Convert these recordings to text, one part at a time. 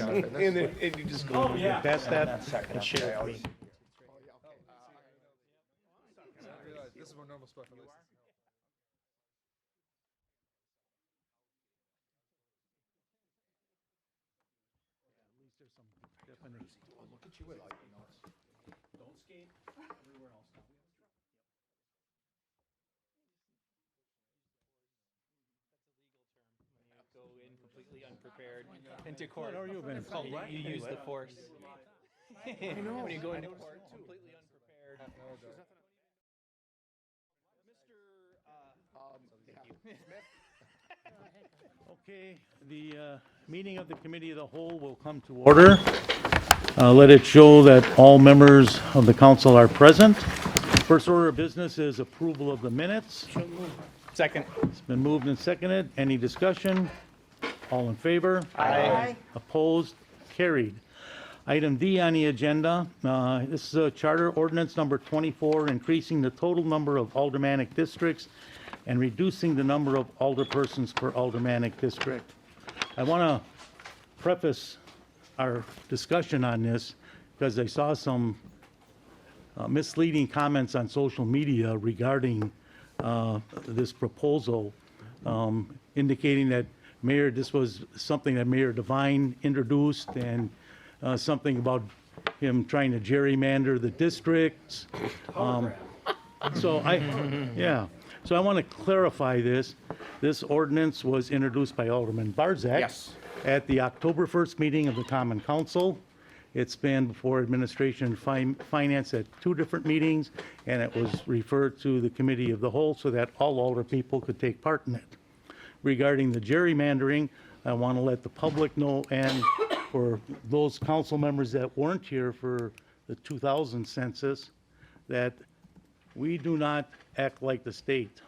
And then and you just go. Pass that and share it with me. This is more normal stuff. Don't skate everywhere else now. Go in completely unprepared into court. How are you, Ben? You use the force. When you go into court completely unprepared. Okay, the meeting of the Committee of the Whole will come to order. Let it show that all members of the council are present. First order of business is approval of the minutes. Second. It's been moved and seconded. Any discussion? All in favor? Aye. Opposed? Carried. Item D on the agenda, this is a charter ordinance number 24, increasing the total number of aldermanic districts and reducing the number of alderpersons per aldermanic district. I want to preface our discussion on this because I saw some misleading comments on social media regarding this proposal, indicating that Mayor, this was something that Mayor Devine introduced, and something about him trying to gerrymander the districts. So I want to clarify this. This ordinance was introduced by Alderman Barzak. Yes. At the October 1st meeting of the Common Council. It's been before Administration and Finance at 2 different meetings, and it was referred to the Committee of the Whole so that all alder people could take part in it. Regarding the gerrymandering, I want to let the public know, and for those council members that weren't here for the 2000 census, that we do not act like the state.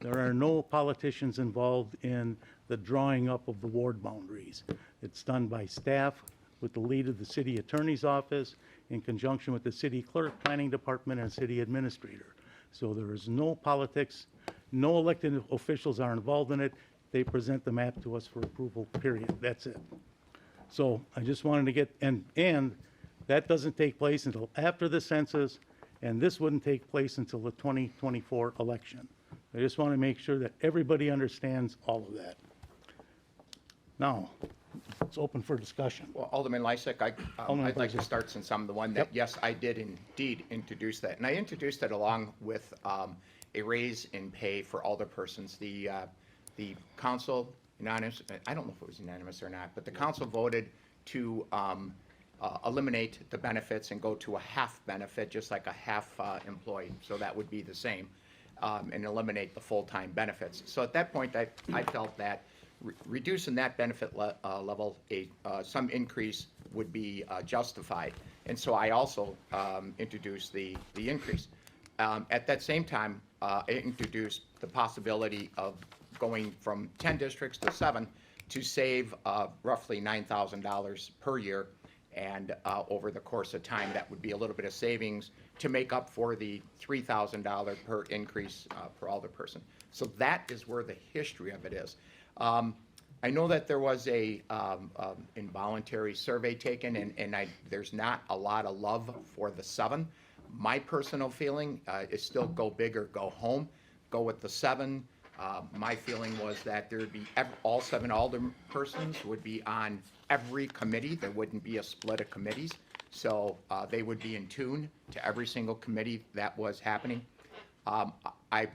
There are no politicians involved in the drawing up of the ward boundaries. It's done by staff with the lead of the city attorney's office in conjunction with the city clerk, planning department, and city administrator. So there is no politics, no elected officials are involved in it. They present the map to us for approval, period. That's it. So I just wanted to get, and that doesn't take place until after the census, and this wouldn't take place until the 2024 election. I just want to make sure that everybody understands all of that. Now, it's open for discussion. Well, Alderman Lysick, Alderman I'd like to Lysick. start since I'm the one that, yes, I did indeed introduce that. And I introduced it along with a raise in pay for alderpersons. The council, unanimous, I don't know if it was unanimous or not, but the council voted to eliminate the benefits and go to a half benefit, just like a half employee. So that would be the same, and eliminate the full-time benefits. So at that point, I felt that reducing that benefit level, some increase would be justified. And so I also introduced the increase. At that same time, I introduced the possibility of going from 10 districts to 7 to save roughly $9,000 per year. And over the course of time, that would be a little bit of savings to make up for the $3,000 per increase per alderperson. So that is where the history of it is. I know that there was a involuntary survey taken, and there's not a lot of love for the 7. My personal feeling is still go big or go home. Go with the 7. My feeling was that there would be all 7 alderpersons would be on every committee. There wouldn't be a split of committees, so they would be in tune to every single committee that was happening. I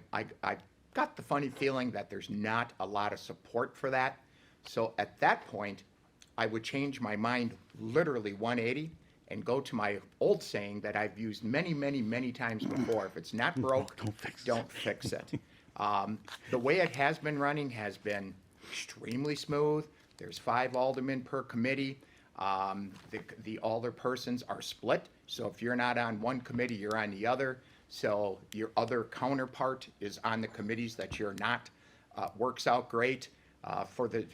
got the funny feeling that there's not a lot of support for that. So at that point, I would change my mind literally 180 and go to my old saying that I've used many, many, many times before. If it's not broke, don't fix it. The way it has been running has been extremely smooth. There's 5 aldermen per committee. The alderpersons are split. So if you're not on one committee, you're on the other. So your other counterpart is on the committees that you're not. Works out great.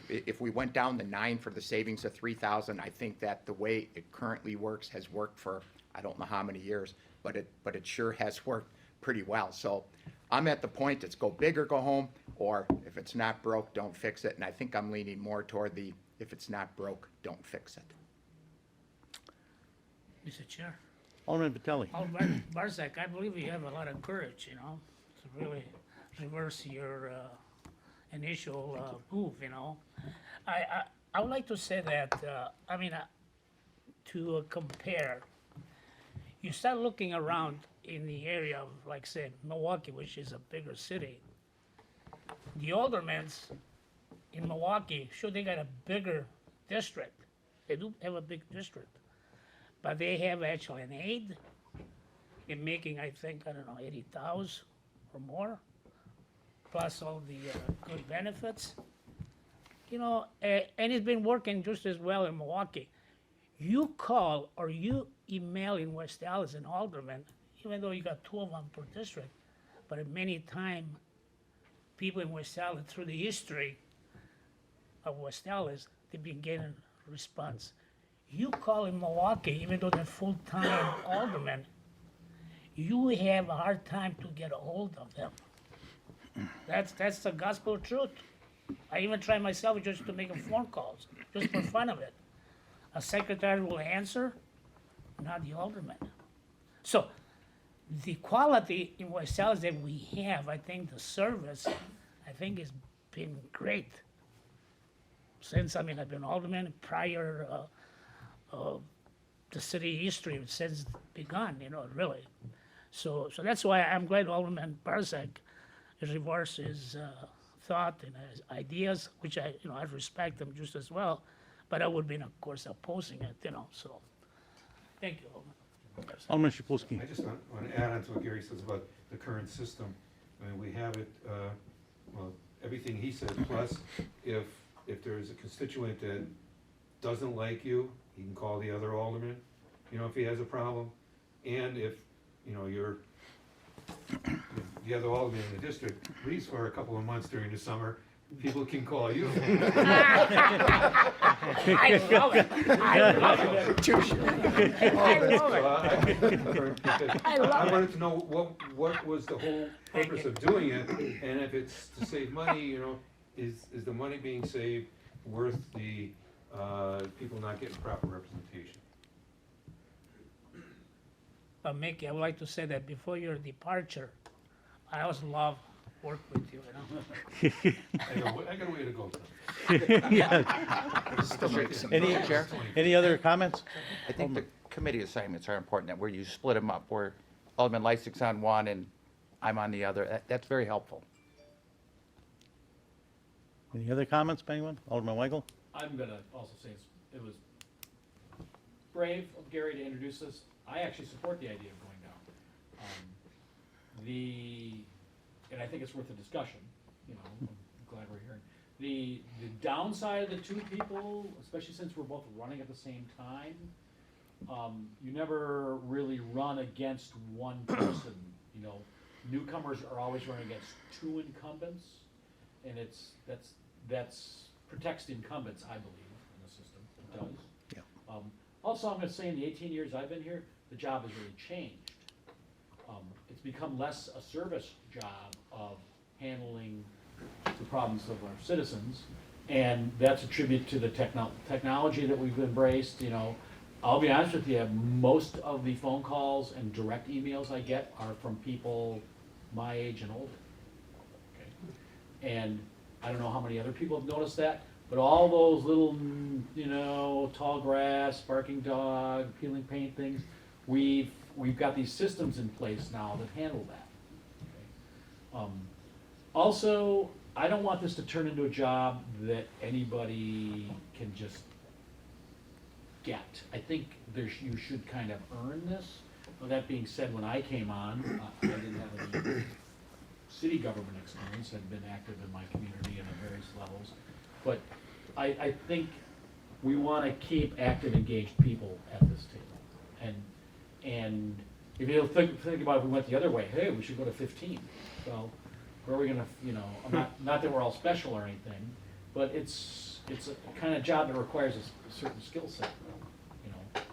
If we went down to 9 for the savings of $3,000, I think that the way it currently works has worked for I don't know how many years, but it sure has worked pretty well. So I'm at the point, it's go big or go home, or if it's not broke, don't fix it. And I think I'm leaning more toward the If it's not broke, don't fix it. Mr. Chair, Alderman Vitelli. Alderman Barzak, I believe you have a lot of courage, you know, to really reverse your initial move, you know. I would like to say that, to compare, you start looking around in the area of, like, say, Milwaukee, which is a bigger city. The aldermans in Milwaukee, sure, they got a bigger district. They do have a big district. But they have actually an aide in making, I think, I don't know, 80,000 or more, plus all the good benefits. You know, and it's been working just as well in Milwaukee. You call or you email in West Allis an alderman, even though you got 2 of them per district, but at many time, people in West Allis, through the history of West Allis, they've been getting a response. You call in Milwaukee, even though they're full-time aldermen, you have a hard time to get a hold of them. That's the gospel truth. I even try myself just to make phone calls, just for fun of it. A secretary will answer, not the alderman. So the quality in West Allis that we have, I think the service, I think has been great. Since, I've been alderman prior, the city history since begun, you know, really. So that's why I'm glad Alderman Barzak has reversed his thought and his ideas, which I respect them just as well, but I would be, of course, opposing it, you know, so. Thank you, Alderman. Alderman Shapulski. I just want to add on to what Gary says about the current system. I mean, we have it, well, everything he said, plus if there's a constituent that doesn't like you, he can call the other alderman, you know, if he has a problem. And if, you know, you're the other alderman in the district, at least for a couple of months during the summer, people can call you. I love it. I love it. I love I it. wanted to know what was the whole purpose of doing it, and if it's to save money, you know, is the money being saved worth the people not getting proper representation? But Mickey, I would like to say that before your departure, I also love work with you, you know? I got a way to go, Tom. Still make some. Any, Chair? any other comments? I think the committee assignments are important, that where you split them up, where Alderman Lysak's on one and I'm on the other. That's very helpful. Any other comments by anyone? Alderman Weigel? I'm gonna also say it was brave of Gary to introduce this. I actually support the idea of going down. And I think it's worth a discussion, you know, I'm glad we're hearing. The downside of the 2 people, especially since we're both running at the same time, you never really run against one person, you know. Newcomers are always running against 2 incumbents, and that's protects the incumbents, I believe, in the system, it does. Yeah. Also, I'm gonna say in the 18 years I've been here, the job has really changed. It's become less a service job of handling the problems of our citizens, and that's a tribute to the technology that we've embraced, you know. I'll be honest with you, most of the phone calls and direct emails I get are from people my age and older. Okay. And I don't know how many other people have noticed that, but all those little, you know, tall grass, barking dog, peeling paint things, we've got these systems in place now that handle that. Okay. Also, I don't want this to turn into a job that anybody can just get. I think you should kind of earn this. Well, that being said, when I came on, I didn't have any city government experience. I've been active in my community at various levels. But I think we want to keep active, engaged people at this table. And if you think about if we went the other way, hey, we should go to 15. Well, where are we gonna, you know, not that we're all special or anything, but it's a kind of job that requires a certain skill set, you know.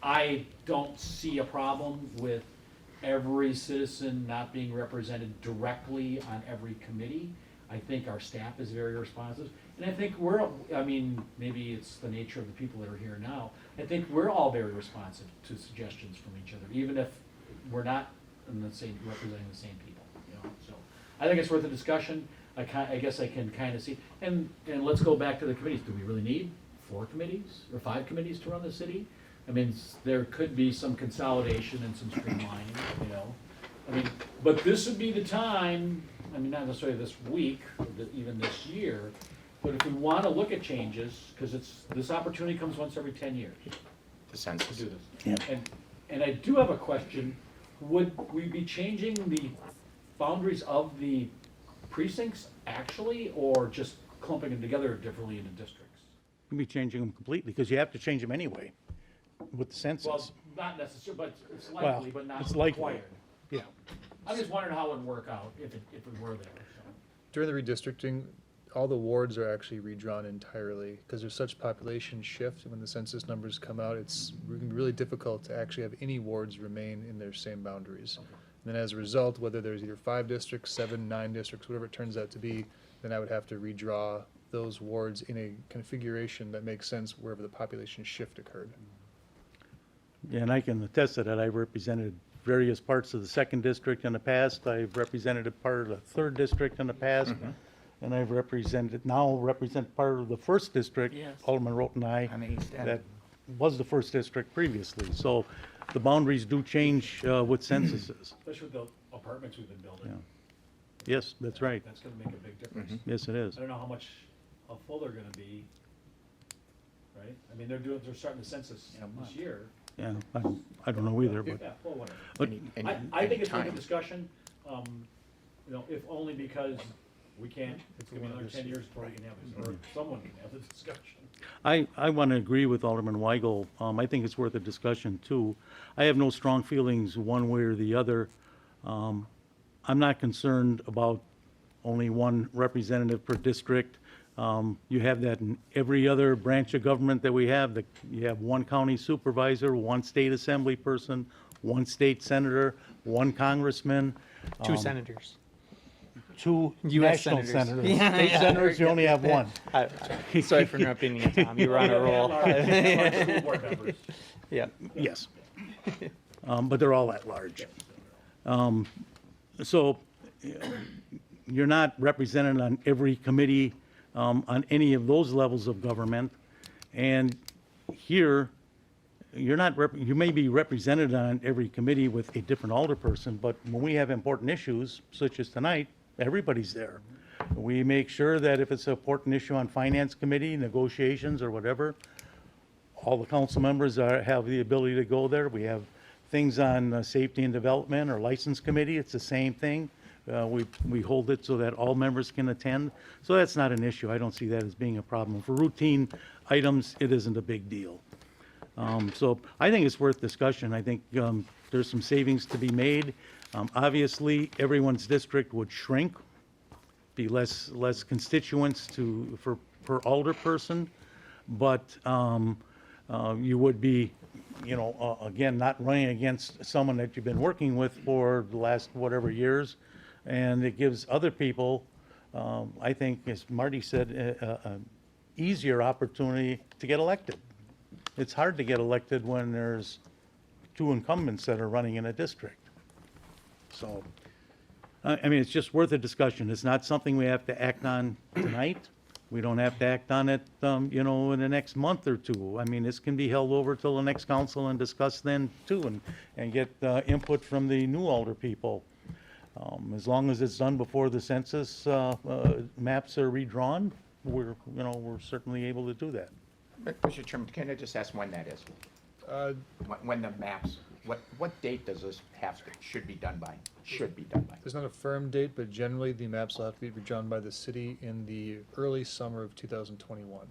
I don't see a problem with every citizen not being represented directly on every committee. I think our staff is very responsive, and I think I mean, maybe it's the nature of the people that are here now. I think we're all very responsive to suggestions from each other, even if we're not representing the same people, you know, so. I think it's worth a discussion. I guess I can kind of see, and let's go back to the committees. Do we really need 4 committees or 5 committees to run the city? I mean, there could be some consolidation and some streamlining, you know? I mean, but this would be the time, I mean, not necessarily this week, or even this year, but if we want to look at changes, because this opportunity comes once every 10 years The to census. do this. And I do have a question. Would we be changing the boundaries of the precincts actually, or just clumping them together differently into districts? You'll be changing them completely, because you have to change them anyway with the census. Well, not necessarily, but it's Well, likely, but not it's likely. required. Yeah. I'm just wondering how it would work out if it were there, so. During the redistricting, all the wards are actually redrawn entirely, because there's such population shift when the census numbers come out, it's really difficult to actually have any wards remain in their same boundaries. And then as a result, whether there's either 5 districts, 7, 9 districts, whatever it turns out to be, then I would have to redraw those wards in a configuration that makes sense wherever the population shift occurred. Yeah, and I can attest to that. I've represented various parts of the 2nd district in the past. I've represented a part of the 3rd district in the past. And I've represent part of the 1st district. Yes. Alderman Roten and I. On the east end. That was the 1st district previously. So the boundaries do change with censuses. Especially with the apartments we've been building. Yeah. Yes, that's right. That's gonna make a big difference. Yes, it is. I don't know how full they're gonna be, right? I mean, they're starting the census this year. Yeah, I don't know either, but Yeah, well, whatever. but I think it's worth a Anytime. discussion, you know, if only because we can't, it's gonna be another 10 years before we can have this, or someone can have this discussion. I want to agree with Alderman Weigel. I think it's worth a discussion, too. I have no strong feelings one way or the other. I'm not concerned about only one representative per district. You have that in every other branch of government that we have. You have one county supervisor, one state assembly person, one state senator, one congressman. 2 senators. 2 US national senators. senators. Yeah, State yeah. senators, you only have one. Sorry for interrupting you, Tom. You were on a roll. School board members. Yeah. Yes. But they're all at large. So you're not represented on every committee on any of those levels of government. And here, you're not, you may be represented on every committee with a different alderperson, but when we have important issues, such as tonight, everybody's there. We make sure that if it's an important issue on finance committee, negotiations or whatever, all the council members have the ability to go there. We have things on safety and development or license committee, it's the same thing. We hold it so that all members can attend. So that's not an issue. I don't see that as being a problem. For routine items, it isn't a big deal. So I think it's worth discussion. I think there's some savings to be made. Obviously, everyone's district would shrink, be less constituents per alderperson, but you would be, you know, again, not running against someone that you've been working with for the last whatever years, and it gives other people, I think, as Marty said, an easier opportunity to get elected. It's hard to get elected when there's 2 incumbents that are running in a district. So, I mean, it's just worth a discussion. It's not something we have to act on tonight. We don't have to act on it, you know, in the next month or 2. I mean, this can be held over till the next council and discussed then too, and get input from the new alder people. As long as it's done before the census maps are redrawn, we're certainly able to do that. Mr. Chairman, can I just ask when that is? When the maps, what date does this should be done by? Should be done by? There's not a firm date, but generally the maps will have to be redrawn by the city in the early summer of 2021.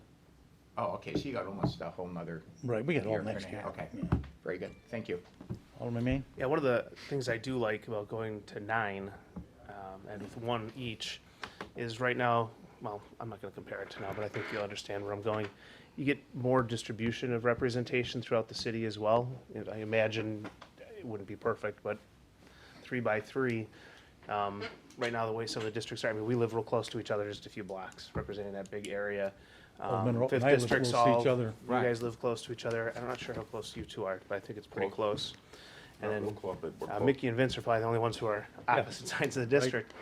Oh, okay, so you got almost a whole nother. Right, we got all year next and a year. half. Okay, very good, thank you. Alderman Maine? Yeah, one of the things I do like about going to 9 and with 1 each is right now, well, I'm not going to compare it to now, but I think you'll understand where I'm going. You get more distribution of representation throughout the city as well. I imagine it wouldn't be perfect, but 3 by 3, Right now, the way some of the districts are, I mean, we live real close to each other, just a few blocks, representing that big area. Alderman Roten Fifth and I live District's close to all, each other. you guys live close to each other. I'm not sure how close you two are, but I think it's pretty close. And then Mickey and Vince are probably the only ones who are opposite sides of the district.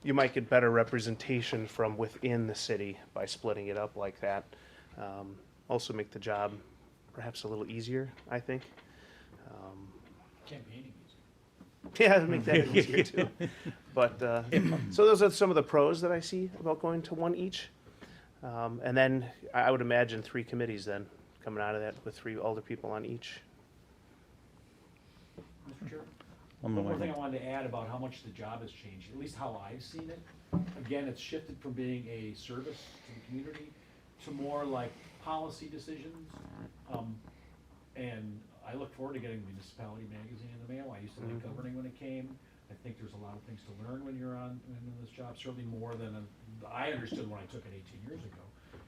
You might get better representation from within the city by splitting it up like that. Also make the job perhaps a little easier, I think. Campaigning easy. Yeah, it'd make that easier too. But, so those are some of the pros that I see about going to one each. And then I would imagine 3 committees then, coming out of that with 3 older people on each. Mr. Chair? I'm One more the thing one. I wanted to add about how much the job has changed, at least how I've seen it. Again, it's shifted from being a service to the community to more like policy decisions. And I look forward to getting the municipality magazine in the mail. I used to like governing when it came. I think there's a lot of things to learn when you're in this job, certainly more than I understood when I took it 18 years ago.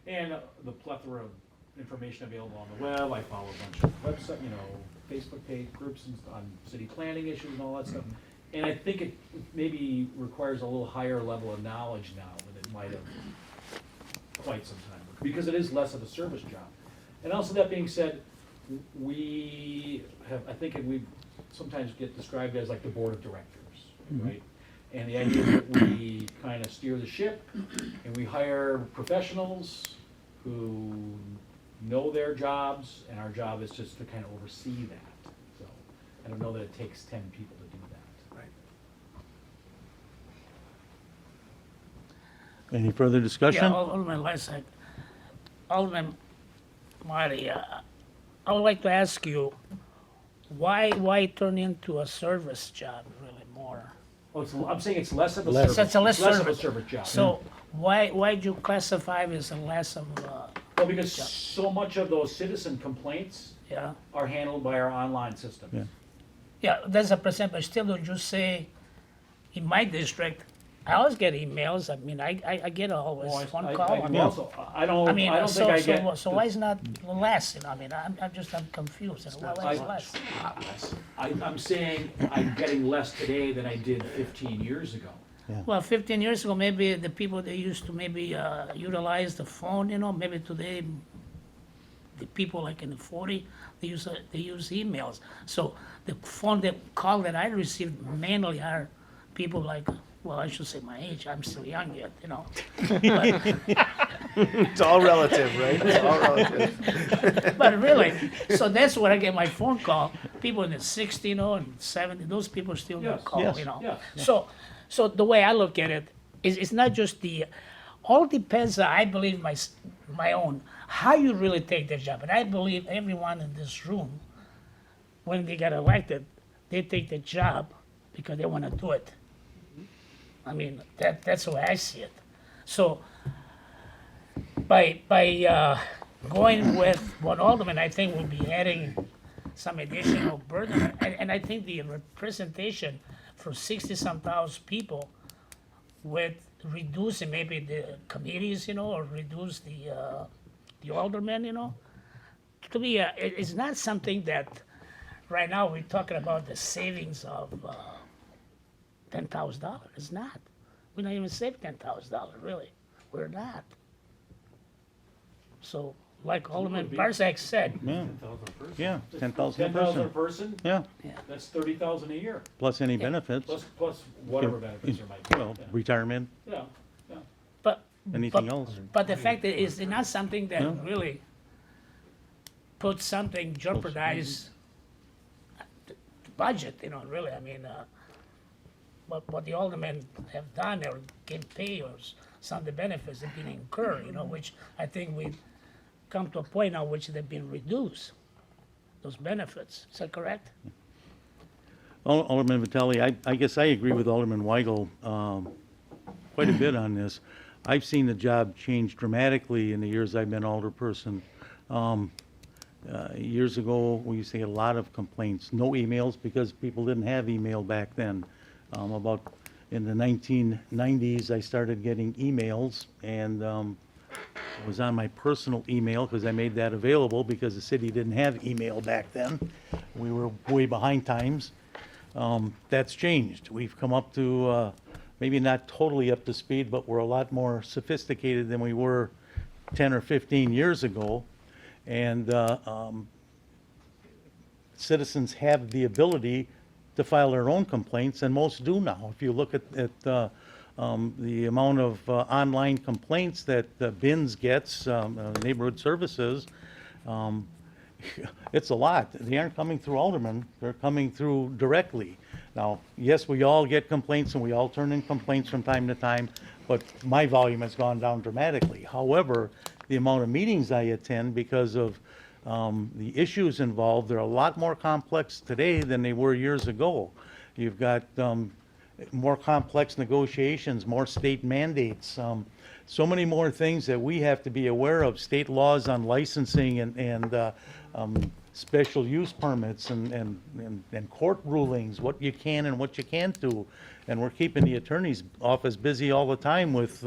And the plethora of information available on the web. I follow a bunch of website, Facebook page groups on city planning issues and all that stuff. And I think it maybe requires a little higher level of knowledge now than it might have quite some time ago, because it is less of a service job. And also, that being said, we have, I think we sometimes get described as like the board of directors, right? And the idea that we kind of steer the ship and we hire professionals who know their jobs, and our job is just to kind of oversee that. So I don't know that it takes 10 people to do that. Right. Any further discussion? Yeah, Alderman Lysak, Alderman Marty, I would like to ask you, why turn into a service job really more? Well, I'm saying it's less of a Less. service. So it's a less of a service. service job. So why'd you classify it as a less of a, Well, because so much of those citizen complaints yeah? are handled by our online system. Yeah. Yeah, that's a percent, but still, don't you say, in my district, I always get emails, I mean, I get always Well, phone call. I do also. I don't I mean, think I get. so why is not less, I mean, I'm confused, why is less? I'm saying I'm getting less today than I did 15 years ago. Well, 15 years ago, maybe the people they used to maybe utilize the phone, maybe today, the people like in the 40, they use emails. So the call that I received mainly are people like, well, I should say my age, I'm still young yet, It's all relative, right? It's all relative. But really, so that's where I get my phone call, people in the 60, and 70, those people still Yes. call, Yes. Yeah. So the way I look at it is it's not just all depends, I believe, my own, how you really take the job. And I believe everyone in this room, when they get elected, they take the job because they want to do it. I mean, that's the way I see it. So by going with what Alderman, I think will be adding some additional burden. And I think the representation for 60-some thousand people with reducing maybe the committees, or reduce the aldermen, to me, it's not something that, right now, we're talking about the savings of $10,000. It's not. We're not even saving $10,000, really. We're not. So, like Alderman Barzak said, Yeah, 10,000 per person. yeah, 10,000 a 10,000 a person. person, Yeah, that's 30,000 a year, plus any benefits, plus whatever benefits there might be. well, retirement, Yeah, yeah. but. anything but- else. But the fact that it's not something that Yeah. really puts something jeopardize the budget, really, I mean, what the aldermen have done or can pay or some of the benefits have been incurred, which I think we've come to a point now which they've been reduced, those benefits. Is that correct? Alderman Vitale, I guess I agree with Alderman Weigel quite a bit on this. I've seen the job change dramatically in the years I've been alderperson. Years ago, we used to get a lot of complaints, no emails because people didn't have email back then. About in the 1990s, I started getting emails, and it was on my personal email because I made that available because the city didn't have email back then. We were way behind times. That's changed. We've come up to, maybe not totally up to speed, but we're a lot more sophisticated than we were 10 or 15 years ago. And citizens have the ability to file their own complaints, and most do now. If you look at the amount of online complaints that BINS gets, Neighborhood Services, it's a lot. They aren't coming through aldermen, they're coming through directly. Now, yes, we all get complaints and we all turn in complaints from time to time, but my volume has gone down dramatically. However, the amount of meetings I attend because of the issues involved, they're a lot more complex today than they were years ago. You've got more complex negotiations, more state mandates, so many more things that we have to be aware of, state laws on licensing and special use permits and court rulings, what you can and what you can't do. And we're keeping the attorney's office busy all the time with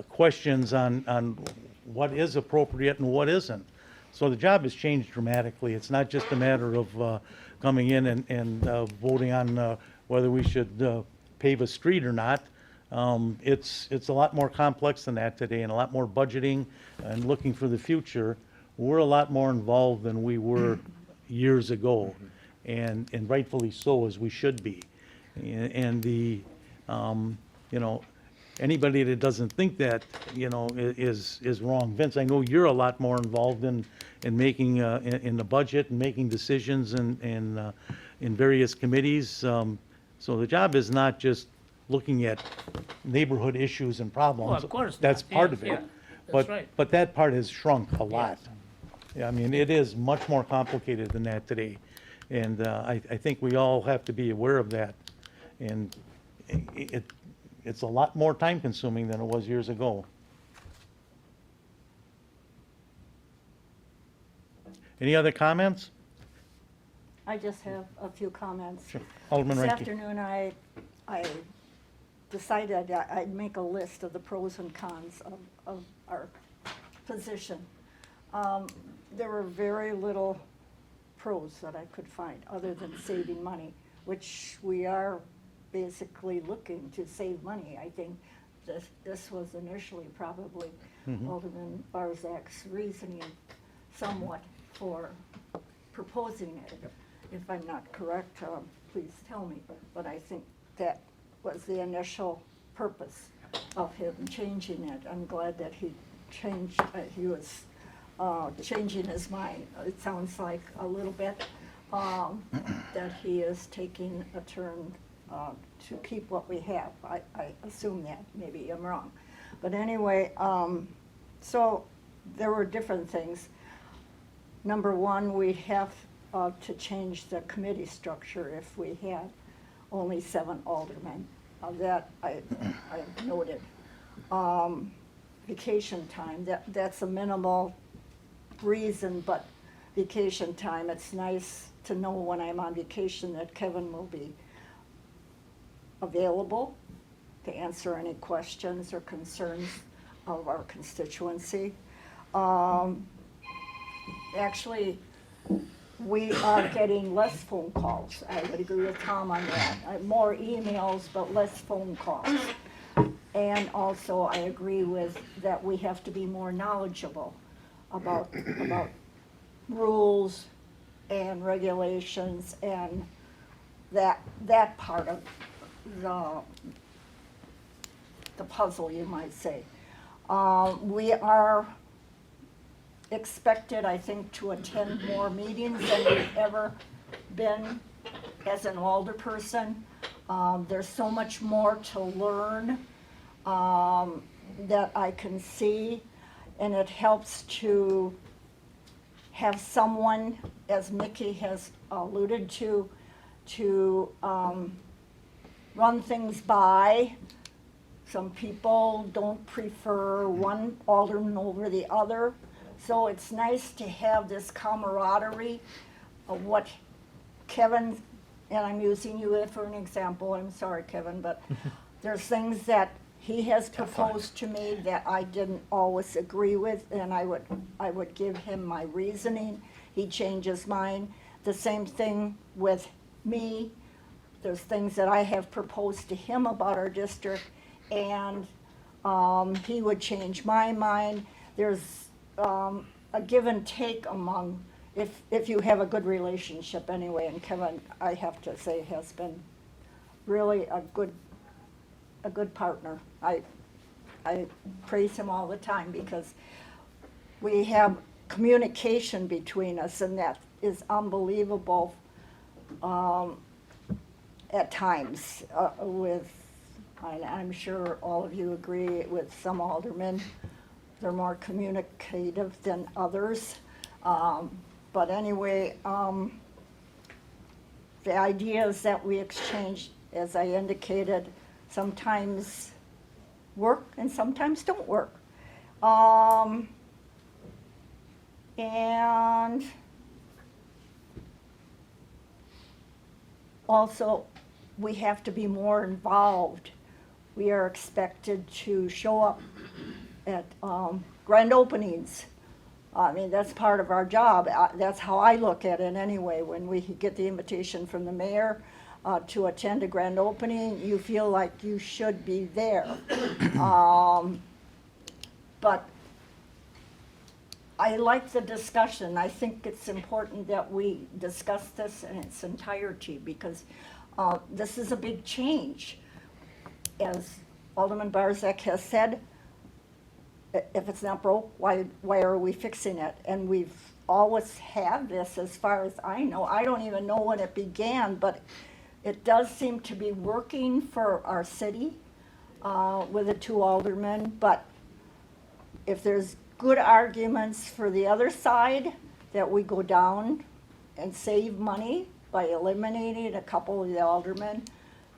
questions on what is appropriate and what isn't. So the job has changed dramatically. It's not just a matter of coming in and voting on whether we should pave a street or not. It's a lot more complex than that today, and a lot more budgeting and looking for the future. We're a lot more involved than we were years ago, and rightfully so, as we should be. And the, you know, anybody that doesn't think that, you know, is wrong. Vince, I know you're a lot more involved in making, in the budget and making decisions in various committees. So the job is not just looking at neighborhood issues and problems. Well, of course That's not. part Yeah, of it. yeah, that's But, right. but that part has shrunk a lot. Yeah, I mean, it is much more complicated than that today. And I think we all have to be aware of that. And it's a lot more time consuming than it was years ago. Any other comments? I just have a few comments. Sure. Alderman This Rankin. afternoon, I decided I'd make a list of the pros and cons of our position. There were very little pros that I could find, other than saving money, which we are basically looking to save money. I think this was initially probably Alderman Barzak's reasoning somewhat for proposing it. If I'm not correct, please tell me, but I think that was the initial purpose of him changing it. I'm glad that he changed, he was changing his mind. It sounds like a little bit that he is taking a turn to keep what we have. I assume that, maybe I'm wrong. But anyway, so there were different things. Number one, we have to change the committee structure if we had only 7 aldermen. That I noted. Vacation time, that's a minimal reason, but vacation time, it's nice to know when I'm on vacation that Kevin will be available to answer any questions or concerns of our constituency. Actually, we are getting less phone calls. I would agree with Tom on that. More emails, but less phone calls. And also, I agree with that we have to be more knowledgeable about rules and regulations and that part of the puzzle, you might say. We are expected, I think, to attend more meetings than we've ever been as an alderperson. There's so much more to learn that I can see, and it helps to have someone, as Mickey has alluded to run things by. Some people don't prefer one alderman over the other. So it's nice to have this camaraderie of what Kevin, and I'm using you for an example, I'm sorry, Kevin, but there's things that he has proposed to me that I didn't always agree with, and I would give him my reasoning. He changes mine. The same thing with me. there's things that I have proposed to him about our district, and he would change my mind. There's a give and take among, if you have a good relationship anyway, and Kevin, I have to say, has been really a good partner. I praise him all the time because we have communication between us, and that is unbelievable at times with, I'm sure all of you agree, with some aldermen, they're more communicative than others. But anyway, the ideas that we exchanged, as I indicated, sometimes work and sometimes don't work. And also, we have to be more involved. We are expected to show up at grand openings. I mean, that's part of our job. That's how I look at it anyway. When we get the invitation from the mayor to attend a grand opening, you feel like you should be there. But I like the discussion. I think it's important that we discuss this in its entirety because this is a big change. As Alderman Barzak has said, if it's not broke, why are we fixing it? And we've always had this, as far as I know. I don't even know when it began, but it does seem to be working for our city with the two aldermen. But if there's good arguments for the other side, that we go down and save money by eliminating a couple of the aldermen,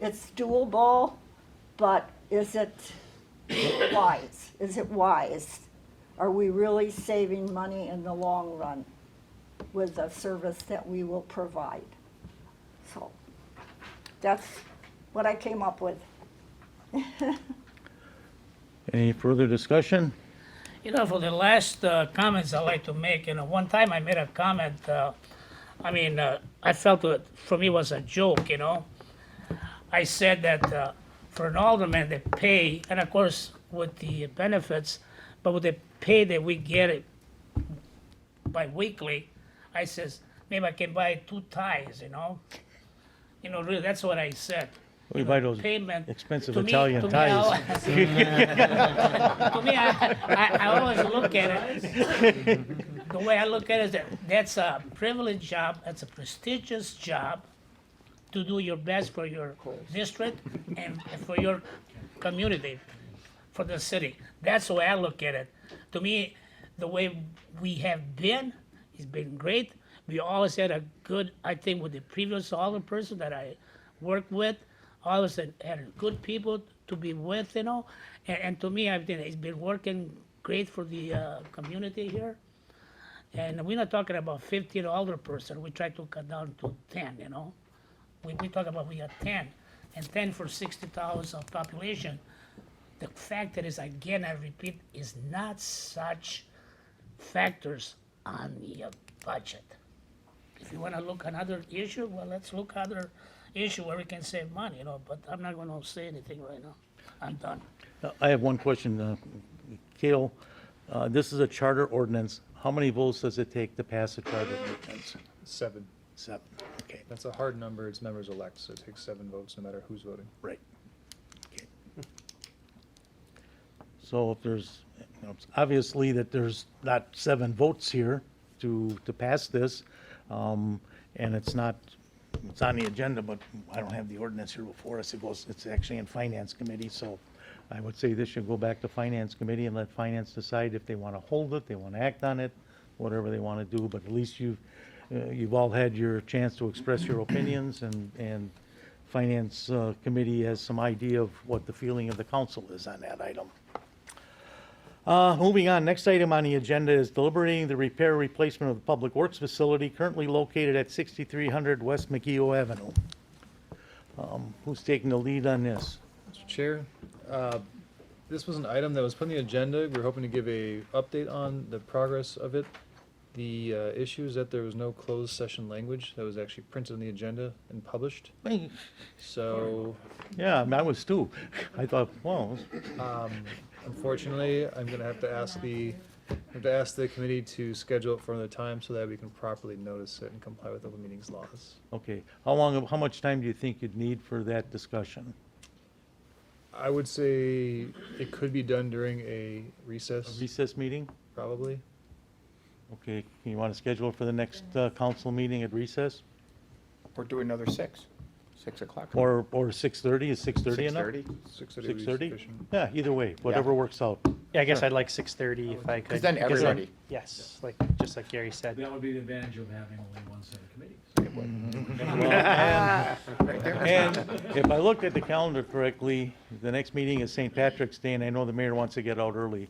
it's doable, but is it wise? Is it wise? Are we really saving money in the long run with the service that we will provide? So that's what I came up with. Any further discussion? You know, for the last comments I'd like to make, one time I made a comment, I felt it, for me, was a joke, I said that for an alderman, they pay, and of course, with the benefits, but with the pay that we get it bi-weekly, I says, maybe I can buy 2 ties, really, that's what I said. We buy those Payment. expensive To me- Italian to me, ties. To me, I always look at it, the way I look at it is that that's a privileged job, that's a prestigious job to do your best for your district and for your community, for the city. That's the way I look at it. To me, the way we have been, it's been great. We always had a good, I think, with the previous alderperson that I worked with, always had good people to be with, and to me, I think it's been working great for the community here. And we're not talking about 15 alderperson, we try to cut down to 10, We talk about we got 10, and 10 for 60,000 population. The fact that is, again, I repeat, is not such factors on the budget. If you wanna look another issue, well, let's look other issue where we can save money, but I'm not gonna say anything right now. I'm done. I have one question, Kale. This is a charter ordinance. How many votes does it take to pass a charter ordinance? 7. 7, okay, That's a hard number. It's members elect, so it takes 7 votes no matter who's voting. right. Okay. So if there's, it's obviously that there's not 7 votes here to pass this, and it's not, it's on the agenda, but I don't have the ordinance here before us. It's actually in Finance Committee, so I would say this should go back to Finance Committee and let Finance decide if they want to hold it, they want to act on it, whatever they want to do, but at least you've all had your chance to express your opinions, and Finance Committee has some idea of what the feeling of the council is on that item. Moving on, next item on the agenda is deliberating the repair replacement of the Public Works facility currently located at 6300 West McKeough Avenue. Who's taking the lead on this? Mr. Chair, this was an item that was put on the agenda. We were hoping to give a update on the progress of it. The issue is that there was no closed session language that was actually printed on the agenda and published. So, Yeah, I was too. I thought, well, unfortunately, I'm gonna have to ask the committee to schedule it for another time so that we can properly notice it and comply with open meetings laws. okay. How much time do you think you'd need for that discussion? I would say it could be done during a A recess, recess meeting? probably. Okay, you want to schedule it for the next council meeting at recess? Or do another 6 o'clock. Or 6:30, is 6:30 enough? 6:30? 6:30 would be 6:30? sufficient. Yeah, either way, whatever works out. Yeah, I guess I'd like 6:30 if I could. Because then everybody, Yes, like, just like Gary said. That would be the advantage of having only one set of committees. right there. And if I looked at the calendar correctly, the next meeting is St. Patrick's Day, and I know the mayor wants to get out early.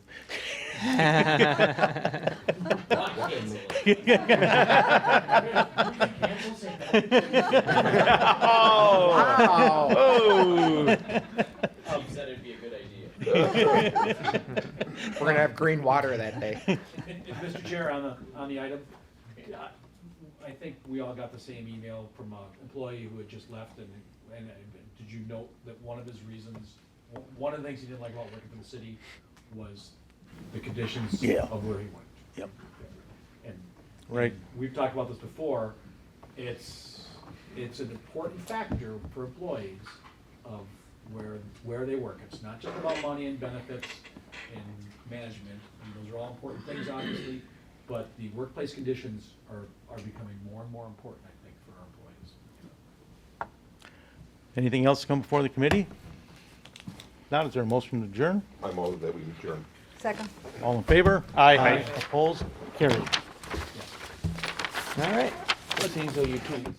Wow. Said it'd be a good idea. We're gonna have green water that day. Mr. Chair, on the item, I think we all got the same email from an employee who had just left, and did you note that one of his reasons, one of the things he didn't like about working for the city was the conditions Yeah. of where he went? Yep. And Right. we've talked about this before, it's an important factor for employees of where they work. It's not just about money and benefits and management, and those are all important things, obviously, but the workplace conditions are becoming more and more important, I think, for our employees. Anything else to come before the committee? Now, is there a motion to adjourn? I move that we adjourn. Second. All in favor? Aye. Opposed? Carried. All right. Seems though you two.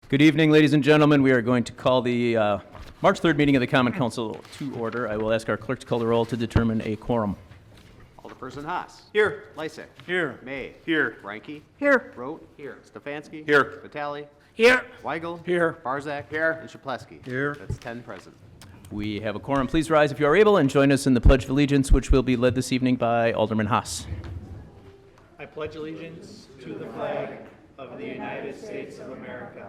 Good evening, ladies and gentlemen. We are going to call the March 3rd meeting of the Common Council to order. I will ask our clerk to call the roll to determine a quorum. Alderperson Haas. Here. Lysick. Here. May. Here. Reinke. Here. Rote. Here. Stefanski. Here. Vitale. Here. Weigel. Here. Barzak. Here. And Chapletsky. Here. That's 10 present. We have a quorum. Please rise if you are able and join us in the Pledge of Allegiance, which will be led this evening by Alderman Haas. I pledge allegiance to the flag of the United States of America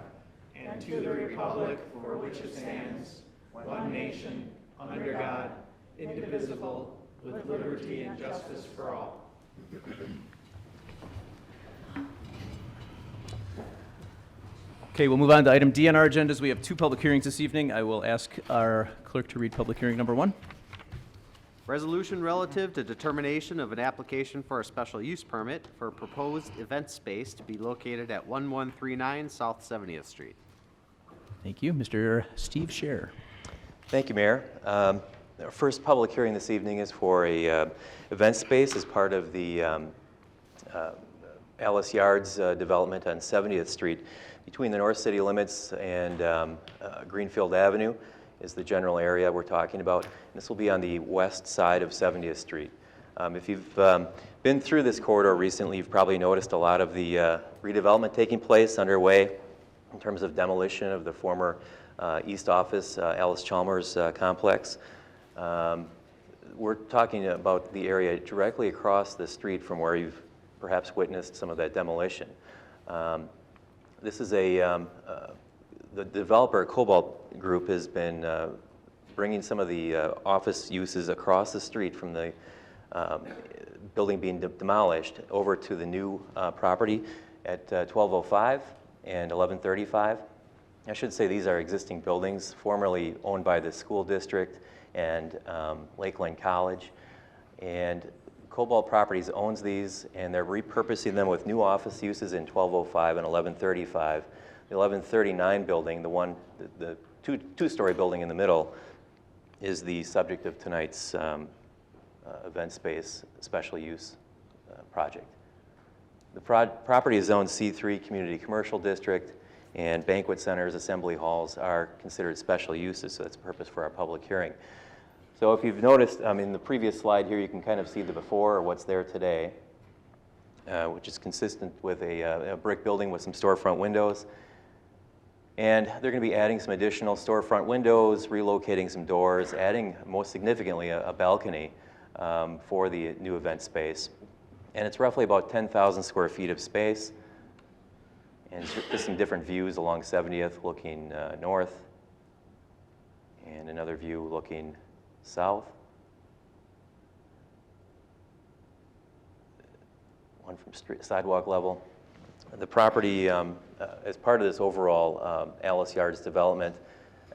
and to the republic for which it stands, one nation, under God, indivisible, with liberty and justice for all. Okay, we'll move on to item D on our agendas. We have 2 public hearings this evening. I will ask our clerk to read public hearing number 1. Resolution relative to determination of an application for a special use permit for a proposed event space to be located at 1139 South 70th Street. Thank you. Mr. Steve Scher. Thank you, Mayor. Our first public hearing this evening is for a event space as part of the Allis Yards development on 70th Street. Between the North City limits and Greenfield Avenue is the general area we're talking about. And this will be on the west side of 70th Street. If you've been through this corridor recently, you've probably noticed a lot of the redevelopment taking place underway in terms of demolition of the former East Office, Allis Chalmers complex. We're talking about the area directly across the street from where you've perhaps witnessed some of that demolition. This is the developer, Cobalt Group, has been bringing some of the office uses across the street from the building being demolished over to the new property at 1205 and 1135. I should say these are existing buildings formerly owned by the school district and Lakeland College. And Cobalt Properties owns these, and they're repurposing them with new office uses in 1205 and 1135. The 1139 building, the two-story building in the middle, is the subject of tonight's event space special use project. The property is zoned C3 Community Commercial District, and banquet centers, assembly halls are considered special uses, so that's the purpose for our public hearing. So if you've noticed, in the previous slide here, you can kind of see the before, or what's there today, which is consistent with a brick building with some storefront windows. And they're going to be adding some additional storefront windows, relocating some doors, adding, most significantly, a balcony for the new event space. And it's roughly about 10,000 square feet of space. And just some different views along 70th looking north, and another view looking south. One from sidewalk level. The property, as part of this overall Allis Yards development,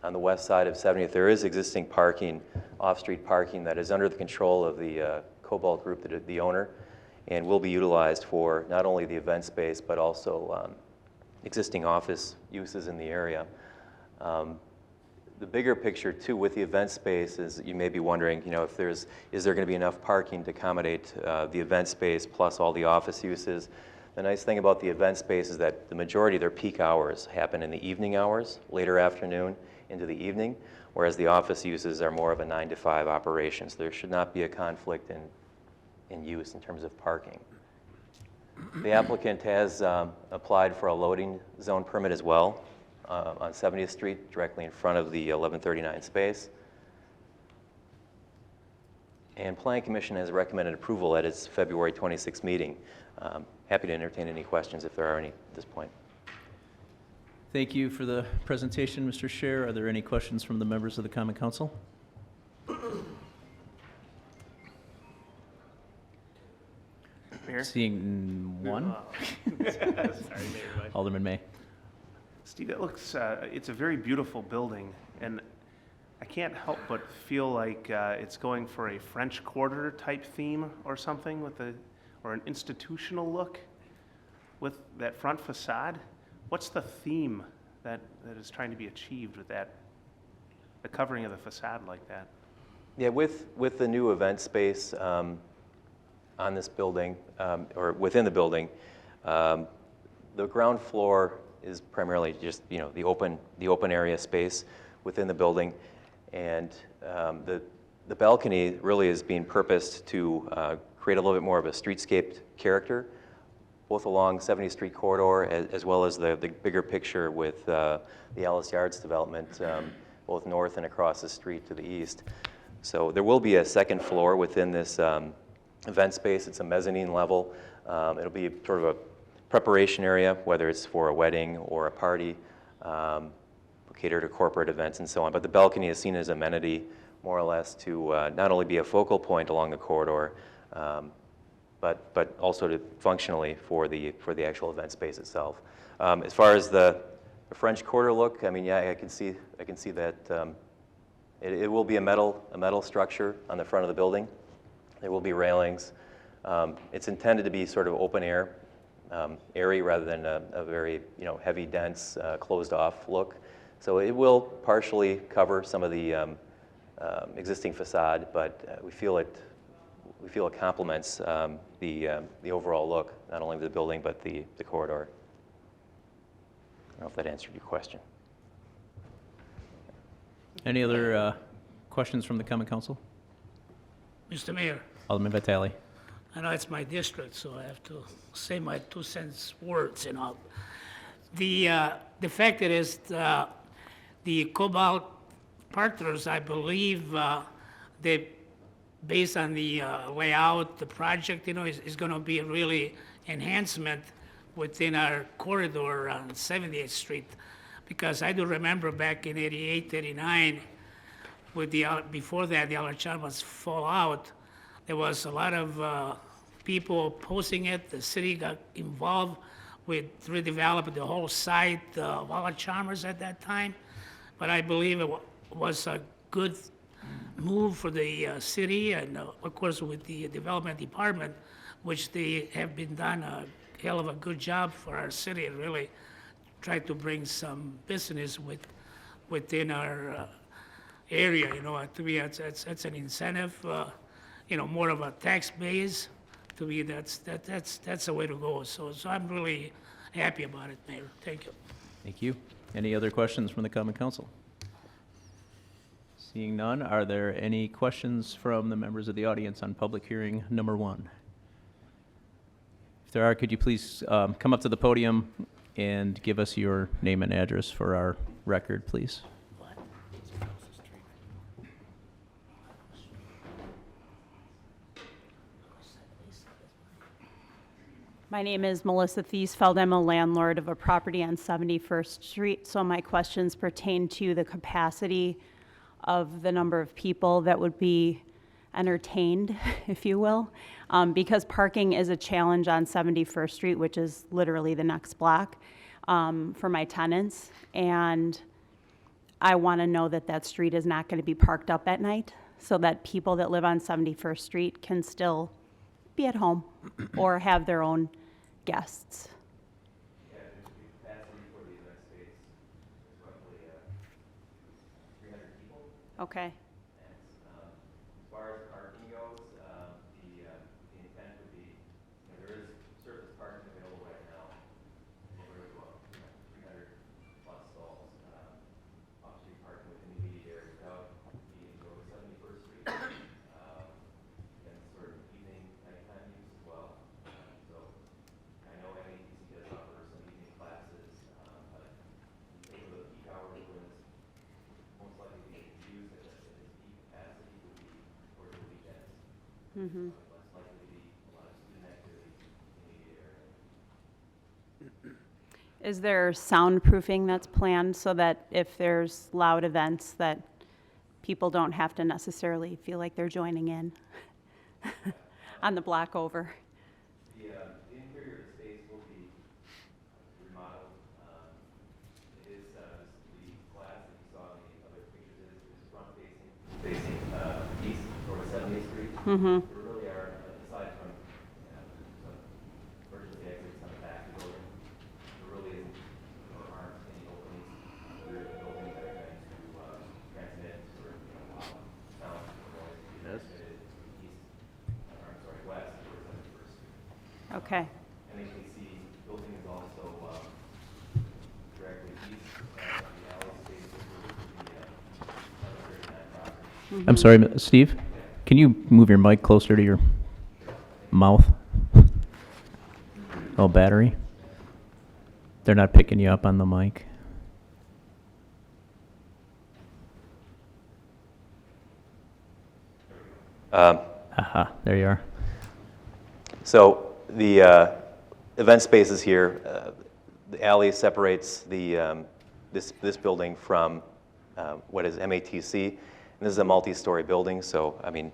on the west side of 70th, there is existing parking, off-street parking, that is under the control of the Cobalt Group, the owner, and will be utilized for not only the event space, but also existing office uses in the area. The bigger picture, too, with the event space is you may be wondering, if is there going to be enough parking to accommodate the event space plus all the office uses? The nice thing about the event space is that the majority of their peak hours happen in the evening hours, later afternoon into the evening, whereas the office uses are more of a 9 to 5 operation. So there should not be a conflict in use in terms of parking. The applicant has applied for a loading zone permit as well on 70th Street, directly in front of the 1139 space. And Planning Commission has recommended approval at its February 26th meeting. Happy to entertain any questions if there are any at this point. Thank you for the presentation, Mr. Scher. Are there any questions from the members of the Common Council? Mayor? Seeing one. Sorry, Mayor. Alderman May. Steve, it looks, it's a very beautiful building, and I can't help but feel like it's going for a French Quarter type theme or something or an institutional look with that front facade. What's the theme that is trying to be achieved with that, the covering of the facade like that? Yeah, with the new event space on this building, or within the building, the ground floor is primarily just, the open area space within the building. And the balcony really is being purposed to create a little bit more of a streetscape character, both along 70th Street corridor as well as the bigger picture with the Allis Yards development, both north and across the street to the east. So there will be a second floor within this event space. It's a mezzanine level. It'll be sort of a preparation area, whether it's for a wedding or a party, cater to corporate events and so on. But the balcony is seen as amenity, more or less, to not only be a focal point along the corridor, but also to functionally for the actual event space itself. As far as the French Quarter look, I mean, yeah, I can see that it will be a metal structure on the front of the building. There will be railings. It's intended to be sort of open air, airy rather than a very heavy, dense, closed off look. So it will partially cover some of the existing facade, but we feel it complements the overall look, not only of the building but the corridor. I don't know if that answered your question. Any other questions from the Common Council? Mr. Mayor, Alderman Vitale. I know it's my district, so I have to say my 2 cents words, The fact that is the Cobalt partners, I believe, they, based on the layout, the project, is going to be a really enhancement within our corridor on 70th Street. Because I do remember back in 88, 89, with before that, the Alacharmas fallout, there was a lot of people opposing it. The city got involved with redeveloping the whole site of Alacharmas at that time. But I believe it was a good move for the city, and of course with the development department, which they have been done a hell of a good job for our city, and really try to bring some business within our area. To me, it's an incentive. More of a tax base. To me, that's the way to go. So I'm really happy about it, Mayor. Thank you. Thank you. Any other questions from the Common Council? Seeing none, are there any questions from the members of the audience on public hearing number 1? If there are, could you please come up to the podium and give us your name and address for our record, please? My name is Melissa Thiesfeld. I'm a landlord of a property on 71st Street, so my questions pertain to the capacity of the number of people that would be entertained, if you will, because parking is a challenge on 71st Street, which is literally the next block, for my tenants, and I want to know that that street is not going to be parked up at night, so that people that live on 71st Street can still be at home or have their own guests. Yeah, there's capacity for the event space. There's roughly 300 people. Okay. And as far as parking goes, the intent would be, there is surface parking available right now. We're about 300 plus stalls. Off-street parking within the immediate area without needing to go to 71st Street. And sort of evening, nighttime use as well. So I know METC does offer some evening classes, but in terms of the peak hours when it's most likely being used at its peak capacity would be towards the weekends. Mm-hmm. Less likely to be a lot of student activity in the immediate area. Is there soundproofing that's planned so that if there's loud events that people don't have to necessarily feel like they're joining in on the block over? The interior of the space will be remodeled. It is the glass that you saw in the other pictures is front facing east toward 70th Street. Mm-hmm. There really are, aside from emergency exits on the back of the building, there really isn't or aren't any openings on the rear of the building that are going to transmit sort of sound or noise to be transmitted west towards 71st Street. Okay. MHPC building is also I'm sorry, Steve, can you move your mic closer to your mouth? Oh, battery? They're not picking you up on the mic. Aha, there you are. So the event spaces here, the alley separates the, this building from what is MATC. And this is a multi-story building, so I mean,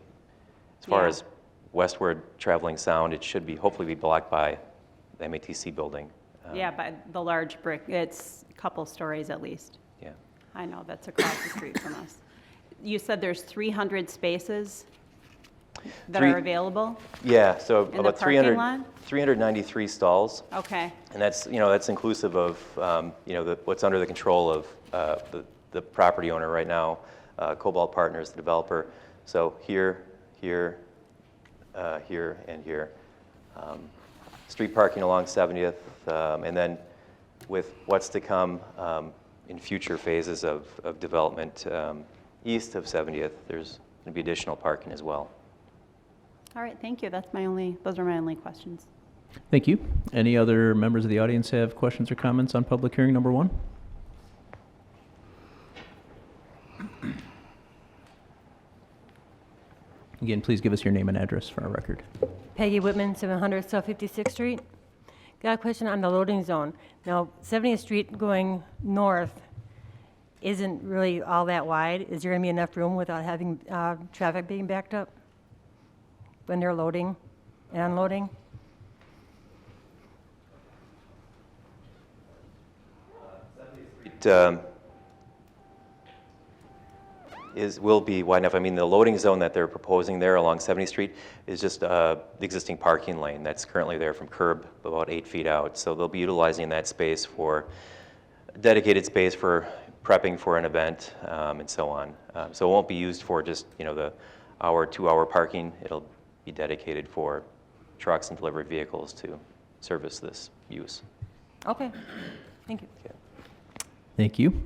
as far as westward traveling sound, it should be hopefully be blocked by the MATC building. Yeah, but the large brick, it's a couple stories at least. Yeah. I know, that's across the street from us. You said there's 300 spaces that are available? Yeah, so In the about parking lot? 393 stalls. Okay, And that's, that's inclusive of, what's under the control of the property owner right now, Cobalt Partners, the developer. So here, here, here, and here. Street parking along 70th, and then with what's to come in future phases of development east of 70th, there's going to be additional parking as well. all right, thank you. Those are my only questions. Thank you. Any other members of the audience have questions or comments on public hearing number 1? Again, please give us your name and address for our record. Peggy Whitman, 700 South 56th Street. Got a question on the loading zone. Now, 70th Street going north isn't really all that wide. Is there going to be enough room without having traffic being backed up when they're loading and unloading? Will be wide enough. I mean, the loading zone that they're proposing there along 70th Street is just the existing parking lane that's currently there from curb about 8 feet out. So they'll be utilizing that space for dedicated space for prepping for an event and so on. So it won't be used for just the hour, 2-hour parking. It'll be dedicated for trucks and delivery vehicles to service this use. Okay, thank you. Okay. Thank you.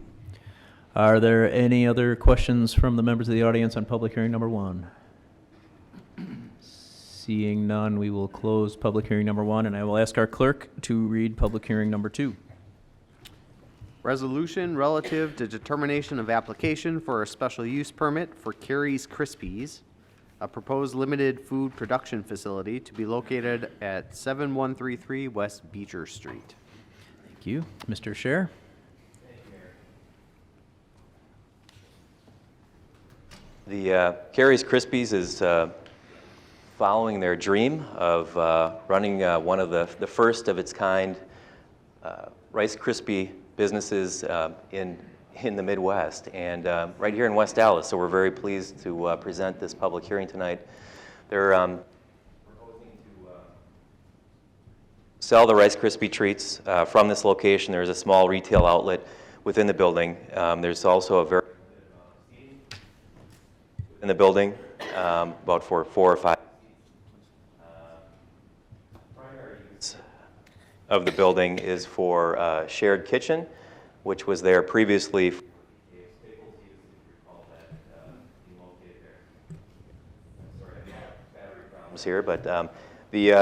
Are there any other questions from the members of the audience on public hearing number 1? Seeing none, we will close public hearing number 1, and I will ask our clerk to read public hearing number 2. Resolution relative to determination of application for a special use permit for Carrie's Krispies, a proposed limited food production facility to be located at 7133 West Beecher Street. Thank you. Mr. Scher? The Carrie's Krispies is following their dream of running one of the first of its kind Rice Krispie businesses in the Midwest and right here in West Allis. So we're very pleased to present this public hearing tonight. They're proposing to sell the Rice Krispie treats from this location. There's a small retail outlet within the building. There's also a very in the building, about for 4 or 5 primary use of the building is for a shared kitchen, which was there previously. Here, but the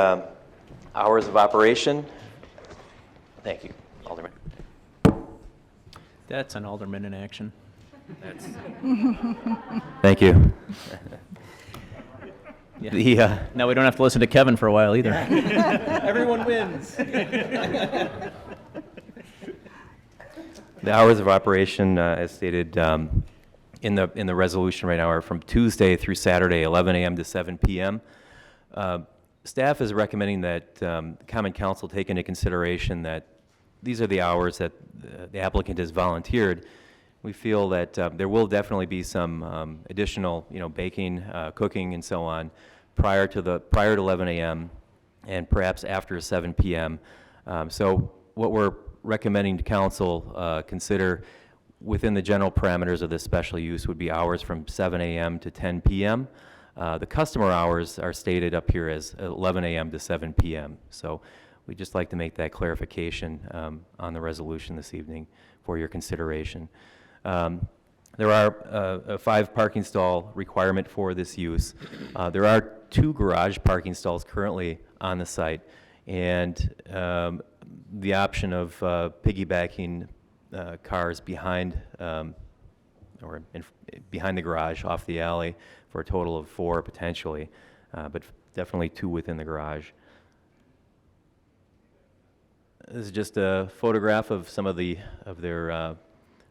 hours of operation. Thank you, Alderman. That's an alderman in action. Thank you. Now we don't have to listen to Kevin for a while either. Everyone wins. The hours of operation, as stated in the resolution right now, are from Tuesday through Saturday, 11 a.m. to 7 p.m. Staff is recommending that Common Council take into consideration that these are the hours that the applicant has volunteered. We feel that there will definitely be some additional, baking, cooking, and so on prior to 11 a.m. and perhaps after 7 p.m. So what we're recommending to council consider within the general parameters of this special use would be hours from 7 a.m. to 10 p.m. The customer hours are stated up here as 11 a.m. to 7 p.m. So we'd just like to make that clarification on the resolution this evening for your consideration. There are a 5 parking stall requirement for this use. There are 2 garage parking stalls currently on the site, and the option of piggybacking cars behind behind the garage off the alley for a total of 4 potentially, but definitely 2 within the garage. This is just a photograph of some of their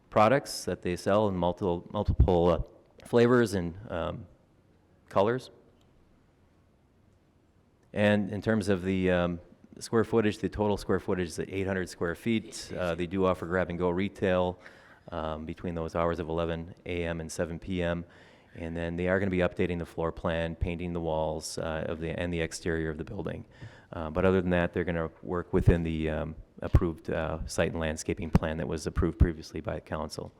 products that they sell in multiple flavors and colors. And in terms of the square footage, the total square footage is at 800 square feet. They do offer grab-and-go retail between those hours of 11 a.m. and 7 p.m. And then they are going to be updating the floor plan, painting the walls and the exterior of the building. But other than that, they're going to work within the approved site and landscaping plan that was approved previously by council.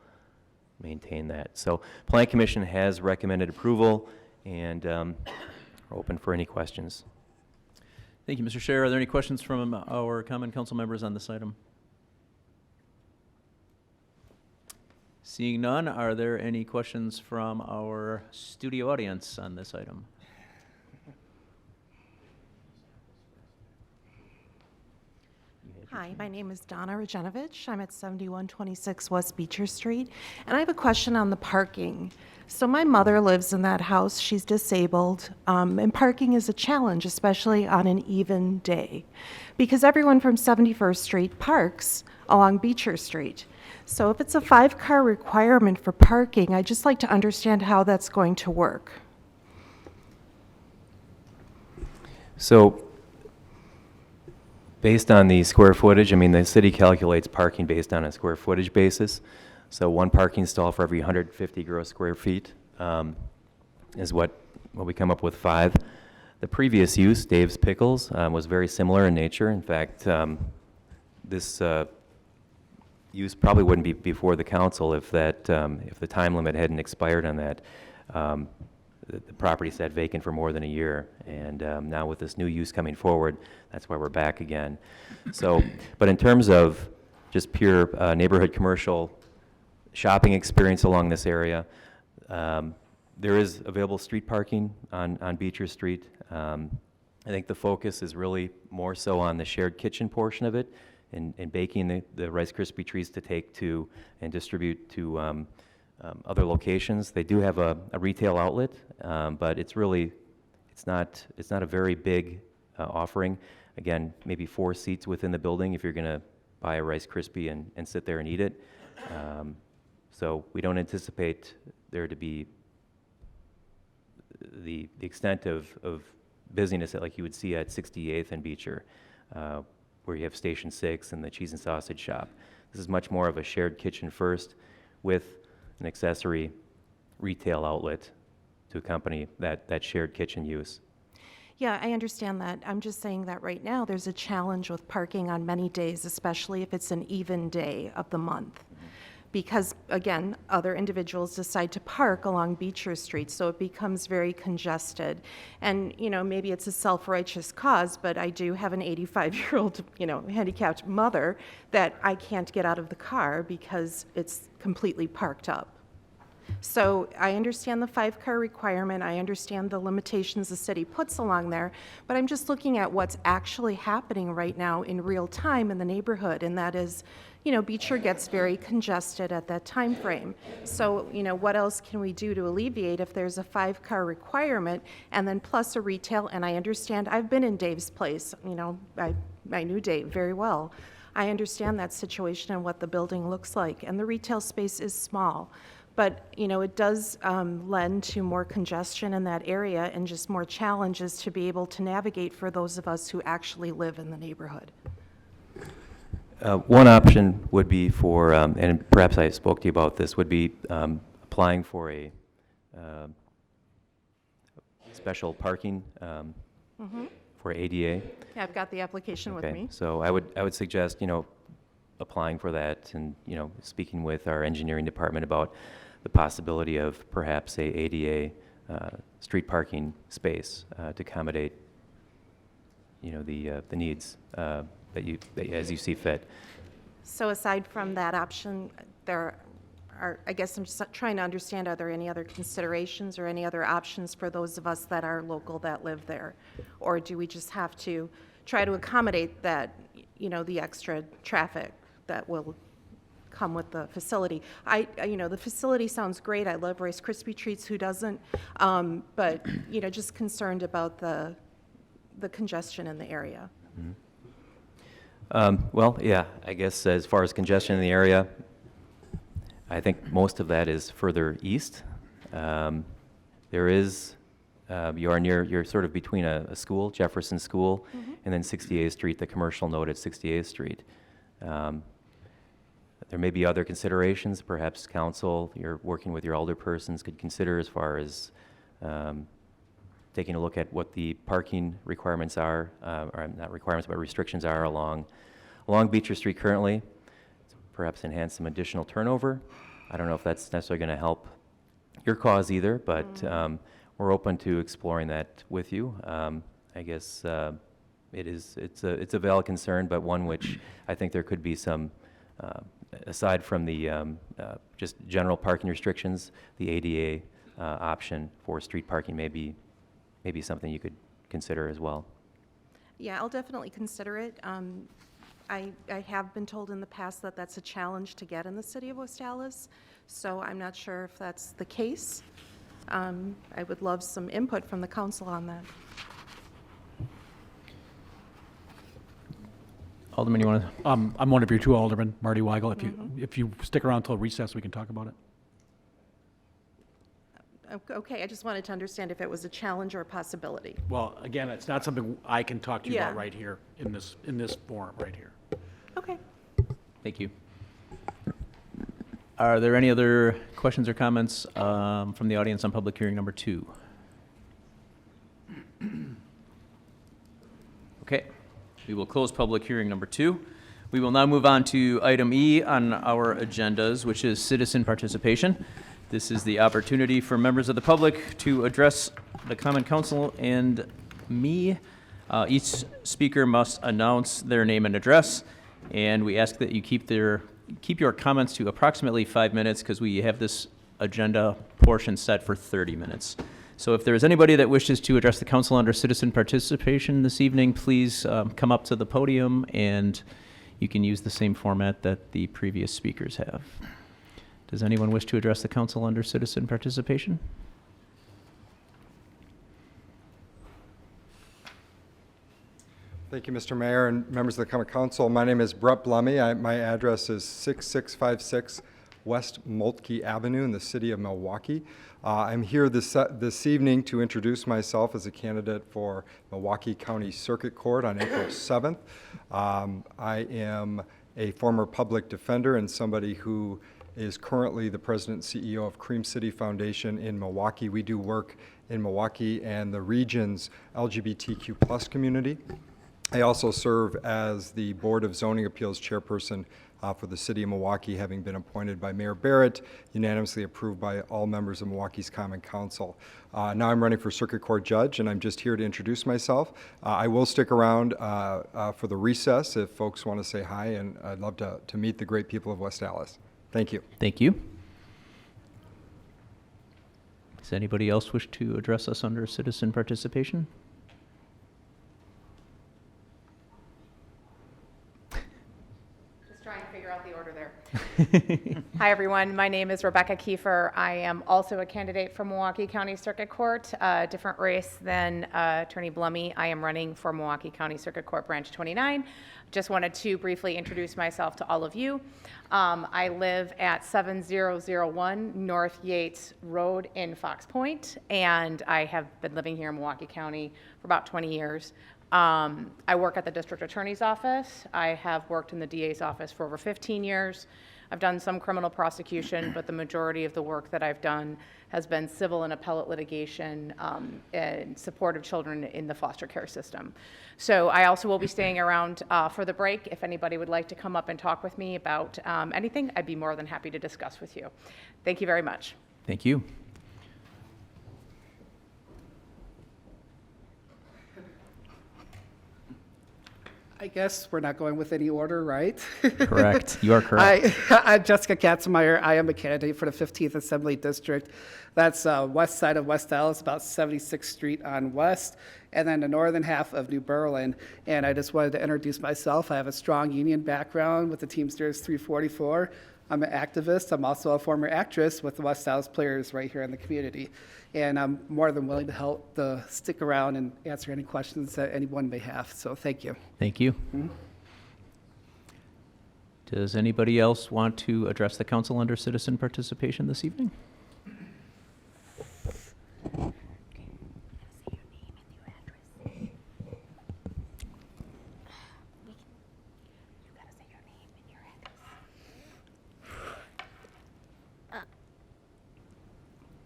Maintain that. So Plan Commission has recommended approval, and we're open for any questions. Thank you, Mr. Chair. Are there any questions from our common council members on this item? Seeing none, are there any questions from our studio audience on this item? Hi, my name is Donna Rajanovich. I'm at 7126 West Beecher Street, and I have a question on the parking. So my mother lives in that house. She's disabled, and parking is a challenge, especially on an even day, because everyone from 71st Street parks along Beecher Street. So if it's a 5-car requirement for parking, I'd just like to understand how that's going to work. So based on the square footage, I mean, the city calculates parking based on a square footage basis. So 1 parking stall for every 150 gross square feet is what we come up with 5. The previous use, Dave's Pickles, was very similar in nature. In fact, this use probably wouldn't be before the council if the time limit hadn't expired on that. The property sat vacant for more than a year, and now with this new use coming forward, that's why we're back again. So, but in terms of just pure neighborhood commercial shopping experience along this area, there is available street parking on Beecher Street. I think the focus is really more so on the shared kitchen portion of it, and baking the Rice Krispie treats to take to and distribute to other locations. They do have a retail outlet, but it's not a very big offering. Again, maybe 4 seats within the building if you're going to buy a Rice Krispie and sit there and eat it. So we don't anticipate there to be the extent of busyness that like you would see at 68th and Beecher, where you have Station 6 and the cheese and sausage shop. This is much more of a shared kitchen first with an accessory retail outlet to accompany that shared kitchen use. Yeah, I understand that. I'm just saying that right now there's a challenge with parking on many days, especially if it's an even day of the month. Because, again, other individuals decide to park along Beecher Street, so it becomes very congested. And, maybe it's a self-righteous cause, but I do have an 85-year-old, handicapped mother that I can't get out of the car because it's completely parked up. So I understand the 5-car requirement, I understand the limitations the city puts along there, but I'm just looking at what's actually happening right now in real time in the neighborhood, and that is, Beecher gets very congested at that time frame. So, what else can we do to alleviate if there's a 5-car requirement and then plus a retail? And I understand, I've been in Dave's place, I knew Dave very well. I understand that situation and what the building looks like, and the retail space is small. But, it does lend to more congestion in that area and just more challenges to be able to navigate for those of us who actually live in the neighborhood. One option would be for, and perhaps I spoke to you about this, would be applying for a special parking for ADA. Yeah, I've got the application with me. So I would suggest, applying for that and, speaking with our engineering department about the possibility of perhaps a ADA street parking space to accommodate, the needs that as you see fit. So aside from that option, there I guess I'm just trying to understand, are there any other considerations or any other options for those of us that are local that live there? Or do we just have to try to accommodate that, the extra traffic that will come with the facility? The facility sounds great. I love Rice Krispie treats, who doesn't? But, just concerned about the congestion in the area. Well, yeah, I guess as far as congestion in the area, I think most of that is further east. There is, you're sort of between a school, Jefferson School, and then 68th Street, the commercial node at 68th Street. There may be other considerations, perhaps council, you're working with your alderpersons could consider as far as taking a look at what the parking requirements are, or not requirements, but restrictions are along Beecher Street currently. Perhaps enhance some additional turnover. I don't know if that's necessarily going to help your cause either, but we're open to exploring that with you. I guess it's a valid concern, but one which I think there could be some, aside from the just general parking restrictions, the ADA option for street parking may be something you could consider as well. Yeah, I'll definitely consider it. I have been told in the past that that's a challenge to get in the city of West Allis, so I'm not sure if that's the case. I would love some input from the council on that. Alderman, you want to? I'm one of your two aldermen, Marty Weigel. If you stick around till recess, we can talk about it. Okay, I just wanted to understand if it was a challenge or a possibility. Well, again, it's not something I can talk to you Yeah. about right here in this forum right here. Okay. Thank you. Are there any other questions or comments from the audience on public hearing number 2? Okay, we will close public hearing number 2. We will now move on to item E on our agendas, which is citizen participation. This is the opportunity for members of the public to address the Common Council and me. Each speaker must announce their name and address, and we ask that you keep your comments to approximately 5 minutes because we have this agenda portion set for 30 minutes. So if there is anybody that wishes to address the council under citizen participation this evening, please come up to the podium, and you can use the same format that the previous speakers have. Does anyone wish to address the council under citizen participation? Thank you, Mr. Mayor and members of the Common Council. My name is Brett Blummy. My address is 6656 West Moltke Avenue in the city of Milwaukee. I'm here this evening to introduce myself as a candidate for Milwaukee County Circuit Court on April 7th. I am a former public defender and somebody who is currently the president and CEO of Cream City Foundation in Milwaukee. We do work in Milwaukee and the region's LGBTQ+ community. I also serve as the Board of Zoning Appeals chairperson for the city of Milwaukee, having been appointed by Mayor Barrett, unanimously approved by all members of Milwaukee's Common Council. Now I'm running for Circuit Court Judge, and I'm just here to introduce myself. I will stick around for the recess if folks want to say hi, and I'd love to meet the great people of West Allis. Thank you. Thank you. Does anybody else wish to address us under citizen participation? Trying to figure out the order there. Hi, everyone. My name is Rebecca Kiefer. I am also a candidate for Milwaukee County Circuit Court, a different race than Attorney Blummy. I am running for Milwaukee County Circuit Court Branch 29. Just wanted to briefly introduce myself to all of you. I live at 7001 North Yates Road in Fox Point, and I have been living here in Milwaukee County for about 20 years. I work at the district attorney's office. I have worked in the DA's office for over 15 years. I've done some criminal prosecution, but the majority of the work that I've done has been civil and appellate litigation in support of children in the foster care system. So I also will be staying around for the break. If anybody would like to come up and talk with me about anything, I'd be more than happy to discuss with you. Thank you very much. Thank you. I guess we're not going with any order, right? Correct. You are correct. I'm Jessica Katzenmeyer. I am a candidate for the 15th Assembly District. That's west side of West Allis, about 76th Street on west, and then the northern half of New Berlin. And I just wanted to introduce myself. I have a strong union background with the Teamsters 344. I'm an activist. I'm also a former actress with the West Allis Players right here in the community. And I'm more than willing to help stick around and answer any questions that anyone may have. So thank you. Thank you. Does anybody else want to address the council under citizen participation this evening?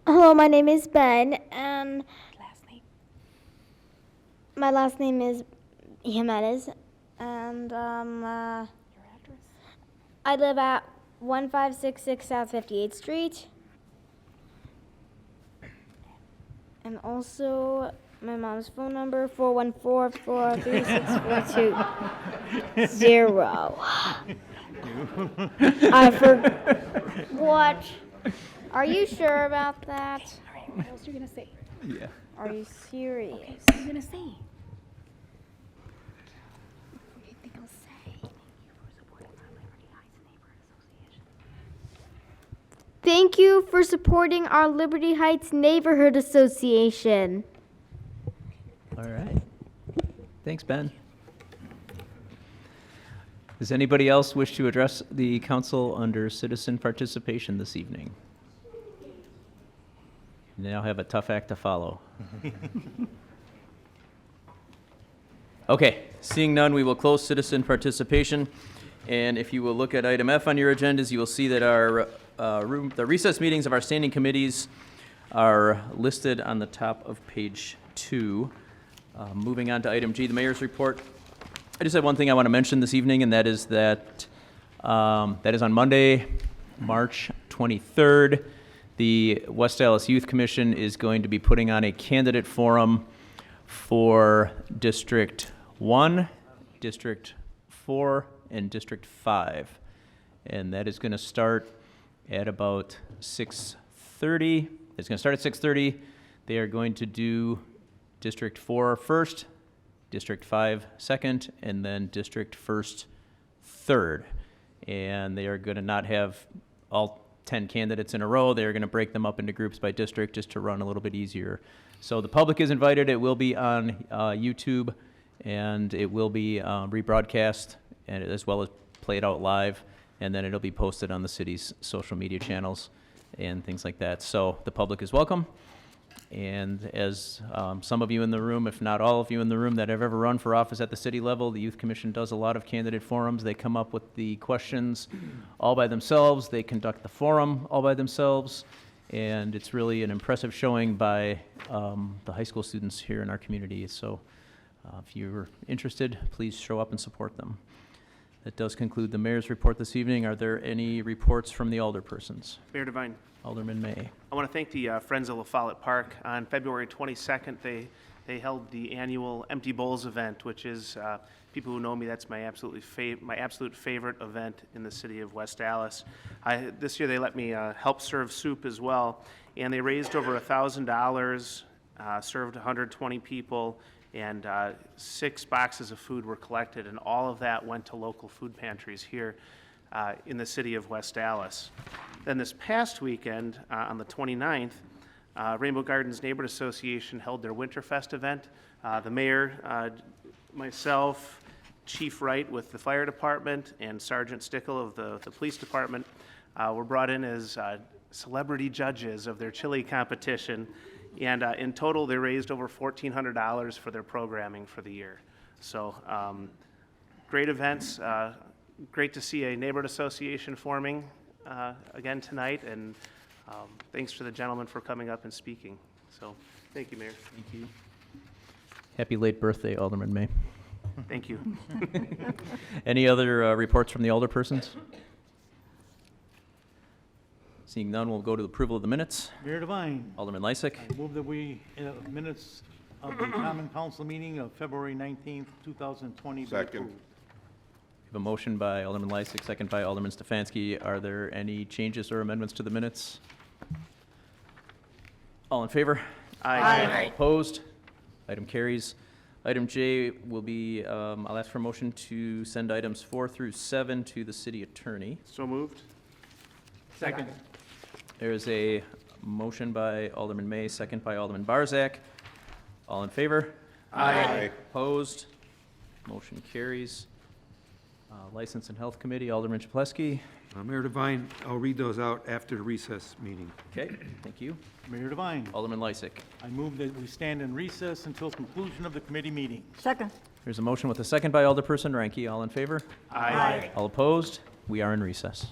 Hello, my name is Ben, and my last name is Jimenez, and your address? I live at 1566 South 58th Street, and also my mom's phone number 414-436-4220. I forgot. What? Are you sure about that? What else are you gonna say? Yeah. Are you serious? Okay, what are you gonna say? What do you think I'll say? Thank you for supporting our Liberty Heights Neighborhood Association. All right. Thanks, Ben. Does anybody else wish to address the council under citizen participation this evening? You now have a tough act to follow. Okay, seeing none, we will close citizen participation. And if you will look at item F on your agendas, you will see that our the recess meetings of our standing committees are listed on the top of page 2. Moving on to item G, the mayor's report. I just have one thing I want to mention this evening, and that is that that is on Monday, March 23rd. The West Allis Youth Commission is going to be putting on a candidate forum for District 1, District 4, and District 5. And that is going to start at about 6:30. It's going to start at 6:30. They are going to do District 4 first, District 5 second, and then District 1st third. And they are going to not have all 10 candidates in a row. They're going to break them up into groups by district just to run a little bit easier. So the public is invited. It will be on YouTube, and it will be rebroadcast, and as well as played out live, and then it'll be posted on the city's social media channels and things like that. So the public is welcome. And as some of you in the room, if not all of you in the room that have ever run for office at the city level, the Youth Commission does a lot of candidate forums. They come up with the questions all by themselves. They conduct the forum all by themselves. And it's really an impressive showing by the high school students here in our community. So if you're interested, please show up and support them. That does conclude the mayor's report this evening. Are there any reports from the alderpersons? Mayor Devine. Alderman May. I want to thank the Friends of La Follette Park. On February 22nd, they held the annual Empty Bowls event, which is, people who know me, that's my absolute favorite event in the city of West Allis. This year they let me help serve soup as well, and they raised over $1,000, served 120 people, and 6 boxes of food were collected, and all of that went to local food pantries here in the city of West Allis. Then this past weekend, on the 29th, Rainbow Gardens Neighborhood Association held their Winterfest event. The mayor, myself, Chief Wright with the fire department, and Sergeant Stickle of the police department were brought in as celebrity judges of their chili competition. And in total, they raised over $1,400 for their programming for the year. So great events. Great to see a neighborhood association forming again tonight, and thanks to the gentleman for coming up and speaking. So, thank you, Mayor. Thank you. Happy late birthday, Alderman May. Thank you. Any other reports from the alderpersons? Seeing none, we'll go to the approval of the minutes. Mayor Devine. Alderman Lysick. I move that we, minutes of the Common Council meeting of February 19th, 2020 be Second. approved. We have a motion by Alderman Lysick, second by Alderman Stefanski. Are there any changes or amendments to the minutes? All in favor? Aye. All opposed? Item carries. Item J will be, I'll ask for a motion to send items 4 through 7 to the city attorney. So moved. Second. There is a motion by Alderman May, second by Alderman Barzak. All in favor? Aye. Opposed? Motion carries. License and Health Committee, Alderman Chaplesky. Mayor Devine, I'll read those out after the recess meeting. Okay, thank you. Mayor Devine, Alderman Lysick. I move that we stand in recess until conclusion of the committee meeting. Second. There's a motion with a second by Alderperson Ranky. All in favor? Aye. All opposed? We are in recess.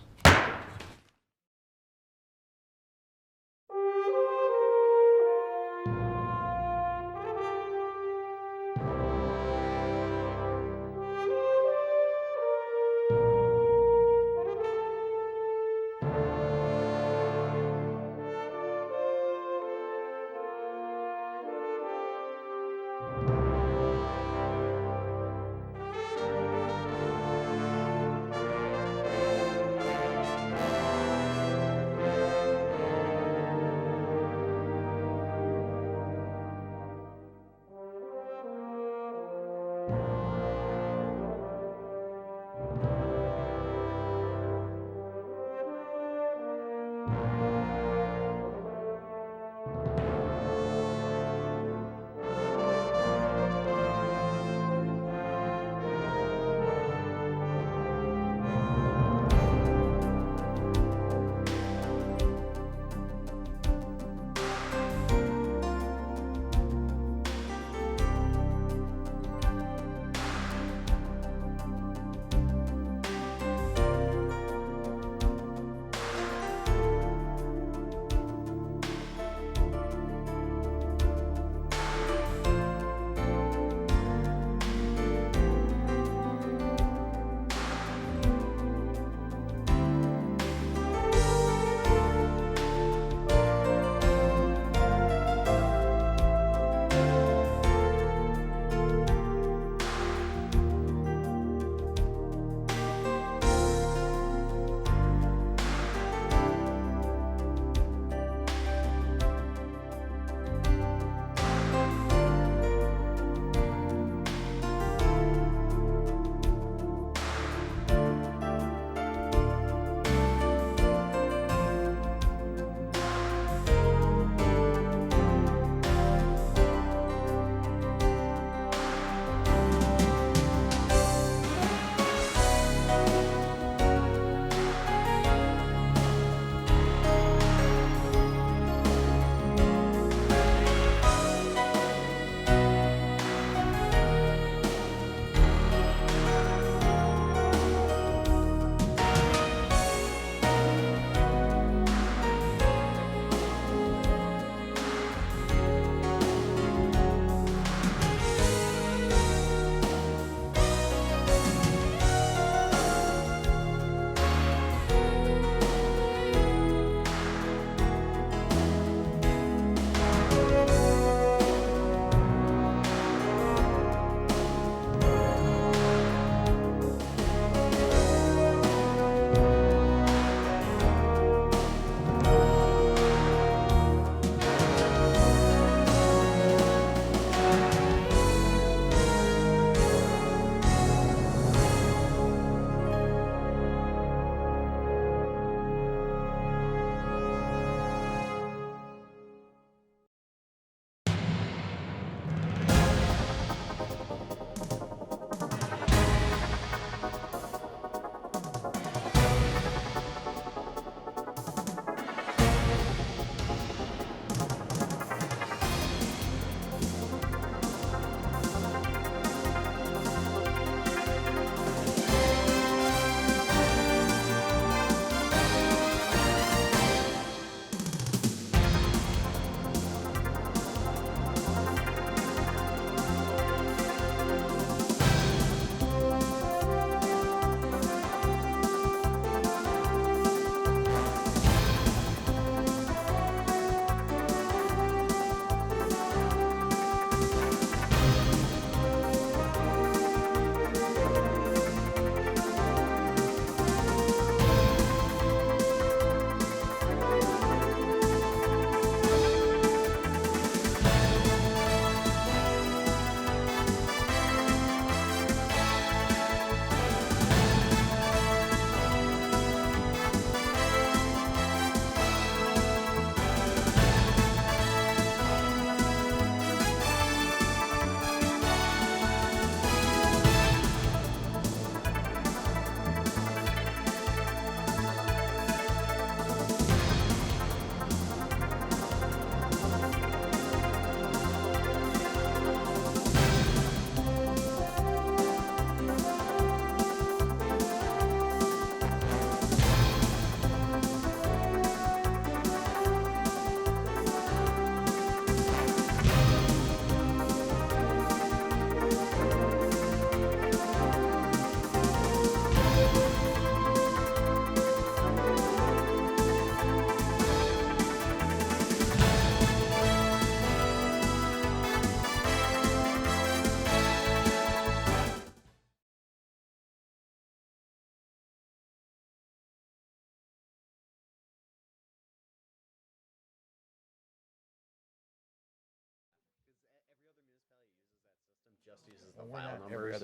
Just uses the file numbers,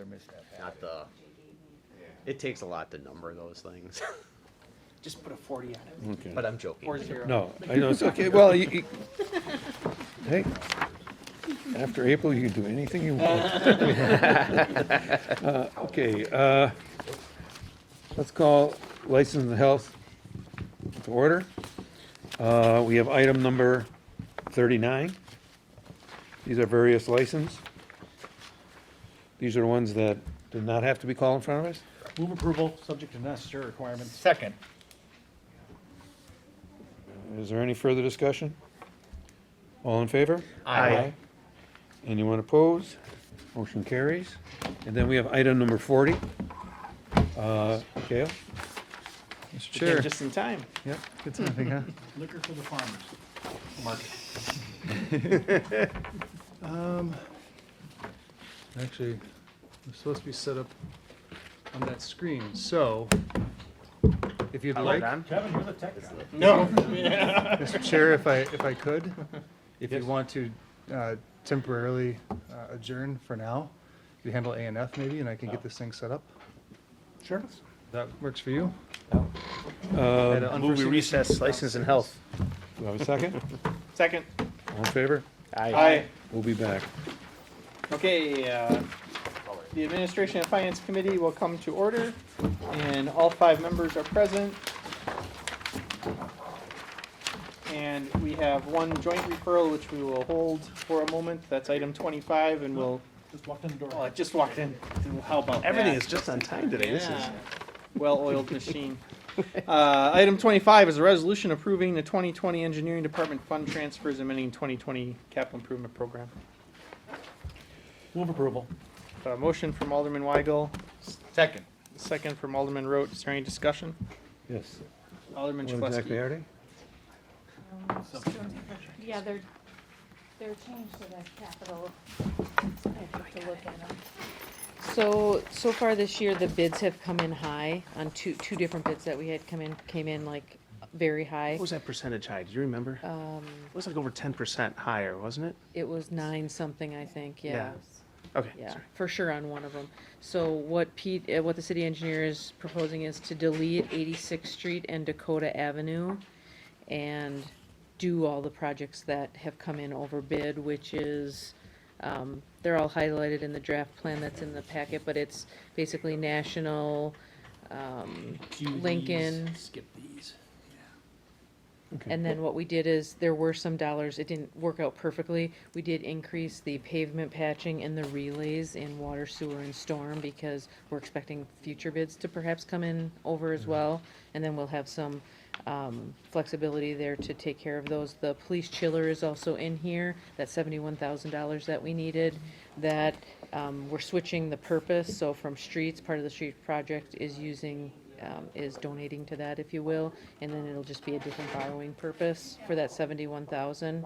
not the, it takes a lot to number those things. Just put a 40 on it. Okay. But I'm joking. 40. No, I know, it's okay. Well, hey, after April, you can do anything you want. Okay, let's call license and health to order. We have item number 39. These are various license. These are the ones that did not have to be called in front of us? Move approval, subject to necessary requirements. Second. Is there any further discussion? All in favor? Aye. Anyone opposed? Motion carries. And then we have item number 40. Gail? Mr. Chair. Just in time. Yep, good timing, huh? Liquor for the farmers market. Actually, I'm supposed to be set up on that screen, so if you'd like. Kevin, you're the tech guy. No. Mr. Chair, if I could, if you want to temporarily adjourn for now, you handle A and F maybe, and I can get this thing set up. Sure. That works for you? Move we recess license and health. Do I have a second? Second. All in favor? Aye. We'll be back. Okay, the Administration and Finance Committee will come to order, and all 5 members are present. And we have one joint referral, which we will hold for a moment. That's item 25, and we'll... Just walked in the door. Oh, it just walked in. How about that? Everything is just on time today. This is. Yeah. Well-oiled machine. Item 25 is a resolution approving the 2020 Engineering Department fund transfers amending 2020 capital improvement program. Move approval. Motion from Alderman Weigel, Second. second from Alderman Rote. Is there any discussion? Yes. Alderman What exactly Chalesky. are they? Yeah, they're changed to that capital. I have to look at them. So far this year, the bids have come in high on two different bids that we had came in like very high. What was that percentage high? Do you remember? It was like over 10% higher, wasn't it? It was 9 something, I think, yeah. Yeah. Okay. Yeah, sorry. for sure on one of them. So what the city engineer is proposing is to delete 86th Street and Dakota Avenue and do all the projects that have come in over bid, which is, they're all highlighted in the draft plan that's in the packet, but it's basically National, Lincoln. Skip these. And then what we did is, there were some dollars, it didn't work out perfectly. We did increase the pavement patching and the relays in water, sewer, and storm, because we're expecting future bids to perhaps come in over as well. And then we'll have some flexibility there to take care of those. The police chiller is also in here, that $71,000 that we needed, that we're switching the purpose, so from streets, part of the street project is using, is donating to that, if you will, and then it'll just be a different borrowing purpose for that 71,000.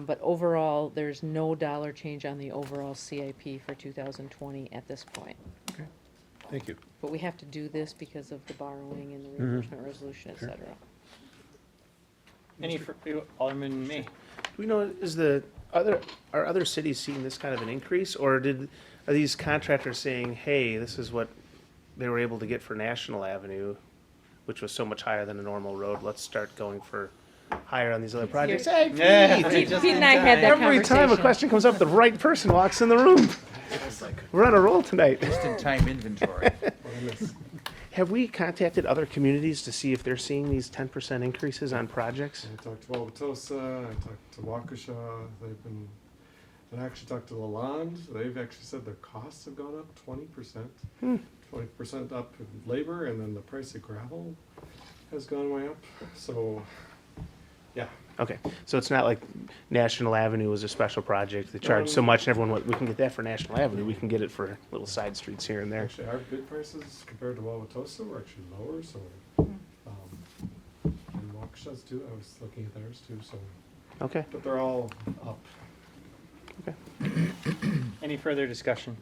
But overall, there's no dollar change on the overall CIP for 2020 at this point. Okay, thank you. But we have to do this because of the borrowing and the reimbursement resolution, et cetera. Any for Alderman May? Do we know, are other cities seeing this kind of an increase, or are these contractors saying, hey, this is what they were able to get for National Avenue, which was so much higher than a normal road, let's start going for higher on these other projects? Hey, Pete! Pete and I had that Every time a conversation. question comes up, the right person walks in the room. We're on a roll tonight. Just-in-time inventory. Have we contacted other communities to see if they're seeing these 10% increases on projects? I talked to Wauwatosa, I talked to Waukesha, and I actually talked to Lalonde. They've actually said their costs have gone up 20%. 20% up in labor, and then the price of gravel has gone way up. So, yeah. Okay, so it's not like National Avenue was a special project. They charge so much, and everyone went, we can get that for National Avenue. We can get it for little side streets here and there. Actually, our bid prices compared to Wauwatosa were actually lower, so, and Waukesha's too, I was looking at theirs too, so. Okay. But they're all up. Any further discussion?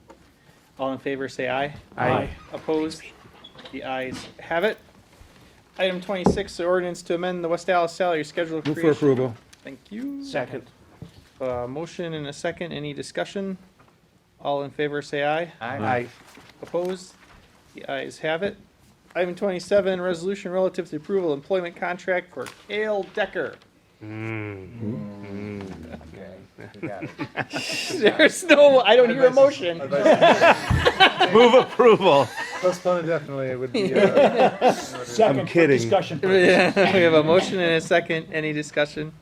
All in favor, say aye. Aye. Opposed? The ayes have it. Item 26, the ordinance to amend the West Allis salary schedule. Move for creation. approval. Thank you. Second. Motion and a second. Any discussion? All in favor, say aye. Aye. Opposed? The ayes have it. Item 27, resolution relative to approval employment contract for Cale Decker. There's no, I don't hear a motion. Move approval. Postpone indefinitely, it would be, Second, for kidding. discussion Yeah, purposes. we have a motion and a second. Any discussion?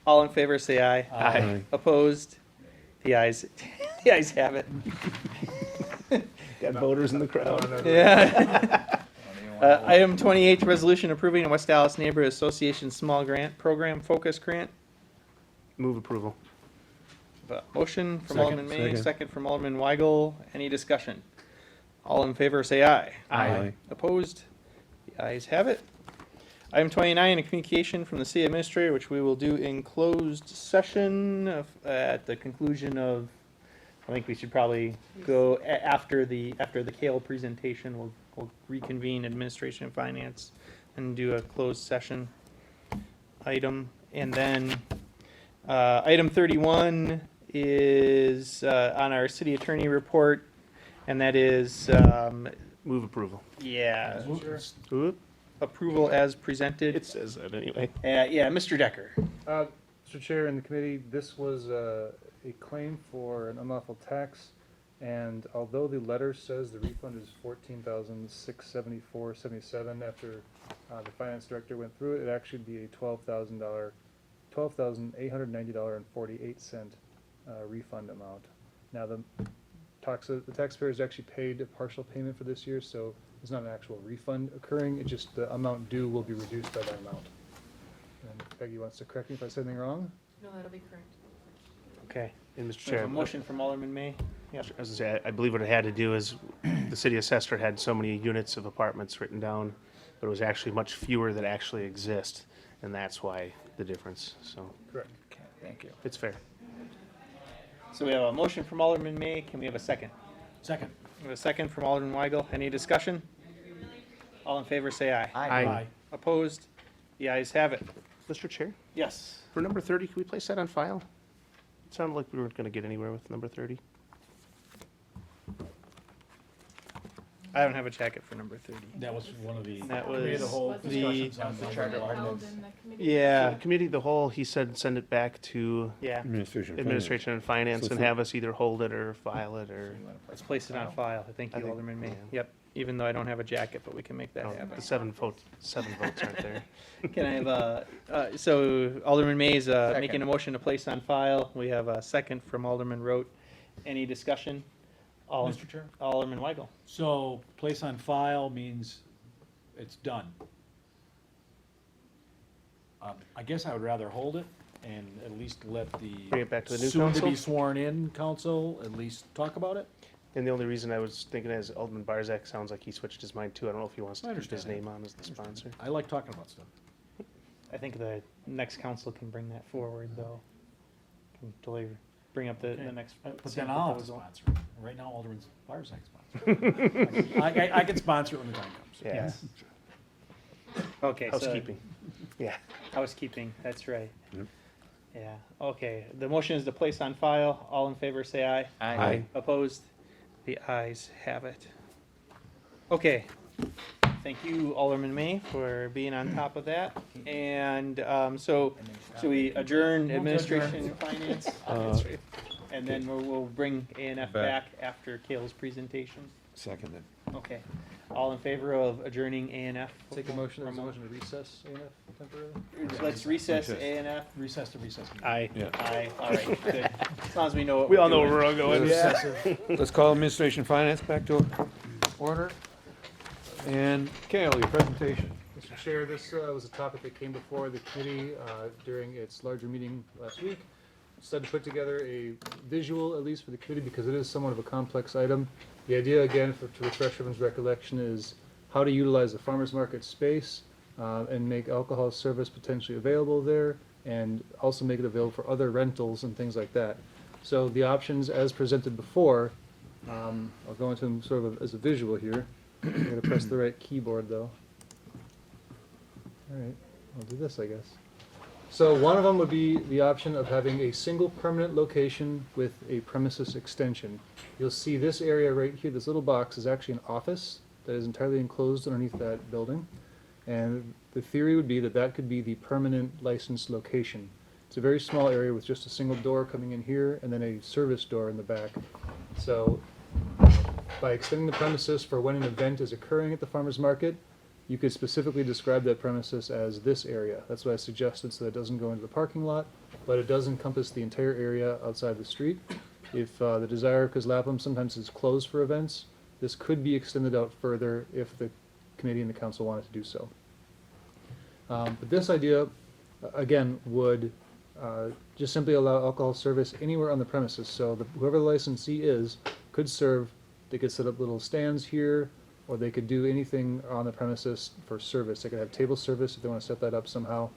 All in favor, say aye. Aye. Opposed? The ayes, the ayes have it. Got voters in the crowd. Yeah. Item 28, resolution approving a West Allis Neighborhood Association Small Grant Program Focus Grant. Move approval. Motion from Second. Alderman May, second from Alderman Weigel. Any discussion? All in favor, say aye. Aye. Opposed? The ayes have it. Item 29, a communication from the city administrator, which we will do in closed session at the conclusion of, I think we should probably go after the Kale presentation. We'll reconvene administration and finance and do a closed session item. And then item 31 is on our city attorney report, and that is, Move approval. yeah, Oop, approval as presented. it says that anyway. Yeah, Mr. Decker. Mr. Chair and the committee, this was a claim for an unlawful tax, and although the letter says the refund is $14,674.77 after the finance director went through it, it actually would be a $12,890.48 refund amount. Now, the taxpayers actually paid a partial payment for this year, so there's not an actual refund occurring, it just, the amount due will be reduced by that amount. And if Peggy wants to correct me if I said anything wrong? No, that'll be correct. Okay. And Mr. We have Chair, a motion from Alderman May. Yep. as I say, I believe what it had to do is the city assessor had so many units of apartments written down, but it was actually much fewer that actually exist, and that's why the difference, so Correct. Okay, thank you. it's fair. So we have a motion from Alderman May. Can we have a second? Second. We have a second from Alderman Weigel. Any discussion? All in favor, say aye. Aye. Opposed? The ayes have it. Mr. Chair, Yes. for number 30, can we place that on file? It sounded like we weren't going to get anywhere with number 30. I don't have a jacket for number 30. That was one of the. That we had a was whole the- discussions on the charter ordinance. Yeah. The committee, of the whole, he said send it back to Yeah. Administration. administration and finance So and for- have us either hold it or file it or. Let's place it on file. Thank I you, think- Alderman May. yeah. Yep. Even though I don't have a jacket, but we can make that No, happen. the seven votes aren't there. Can I have so Alderman May is making a motion to place on file. We have a second from Alderman Rote. Any discussion? Mr. Chair? Alderman Weigel. So place on file means it's done. I guess I would rather hold it and at least let the. Bring it back to the new soon to be council? sworn in council at least talk about it. And the only reason I was thinking is Alderman Barzak sounds like he switched his mind too. I don't know if he wants I to keep understand his that. name on as the sponsor. I like talking about stuff. I think the next council can bring that forward, though. Can totally bring up the Okay. next. But same then I'll have to proposal. sponsor it. Right now Alderman's Firesack sponsor. I can sponsor it when the time comes. Yeah. Yes. Okay, so. Housekeeping. Yeah. Housekeeping, that's right. Yep. Yeah, okay. The motion is to place on file. All in favor, say aye. Aye. Opposed? The ayes have it. Okay. Thank you, Alderman May, for being on top of that. And so we adjourn administration and finance? And then we'll bring A&F back after Kale's presentation? Seconded. Okay. All in favor of adjourning A&F? Take a motion, there's a motion to recess A&F temporarily? Let's recess Recess. A&F. Recess to recess. meeting. Aye. Yeah. Aye, all right, good. As long as we know what We we're all know where doing. we're all going. Yeah. Let's call administration finance back to order. And Kale, your presentation. Mr. Chair, this was a topic that came before the committee during its larger meeting last week. Decided to put together a visual, at least for the committee, because it is somewhat of a complex item. The idea, again, to refresh everyone's recollection, is how to utilize the farmer's market space and make alcohol service potentially available there, and also make it available for other rentals and things like that. So the options as presented before, I'll go into them sort of as a visual here. I'm gonna press the right keyboard though. All right, I'll do this, I guess. So one of them would be the option of having a single permanent location with a premises extension. You'll see this area right here, this little box is actually an office that is entirely enclosed underneath that building. And the theory would be that that could be the permanent licensed location. It's a very small area with just a single door coming in here and then a service door in the back. So by extending the premises for when an event is occurring at the farmer's market, you could specifically describe that premises as this area. That's what I suggested, so that it doesn't go into the parking lot, but it does encompass the entire area outside the street. If the desire, because Lapham sometimes is closed for events, this could be extended out further if the committee and the council wanted to do so. But this idea, again, would just simply allow alcohol service anywhere on the premises. So whoever the licensee is could serve. They could set up little stands here, or they could do anything on the premises for service. They could have table service if they want to set that up somehow.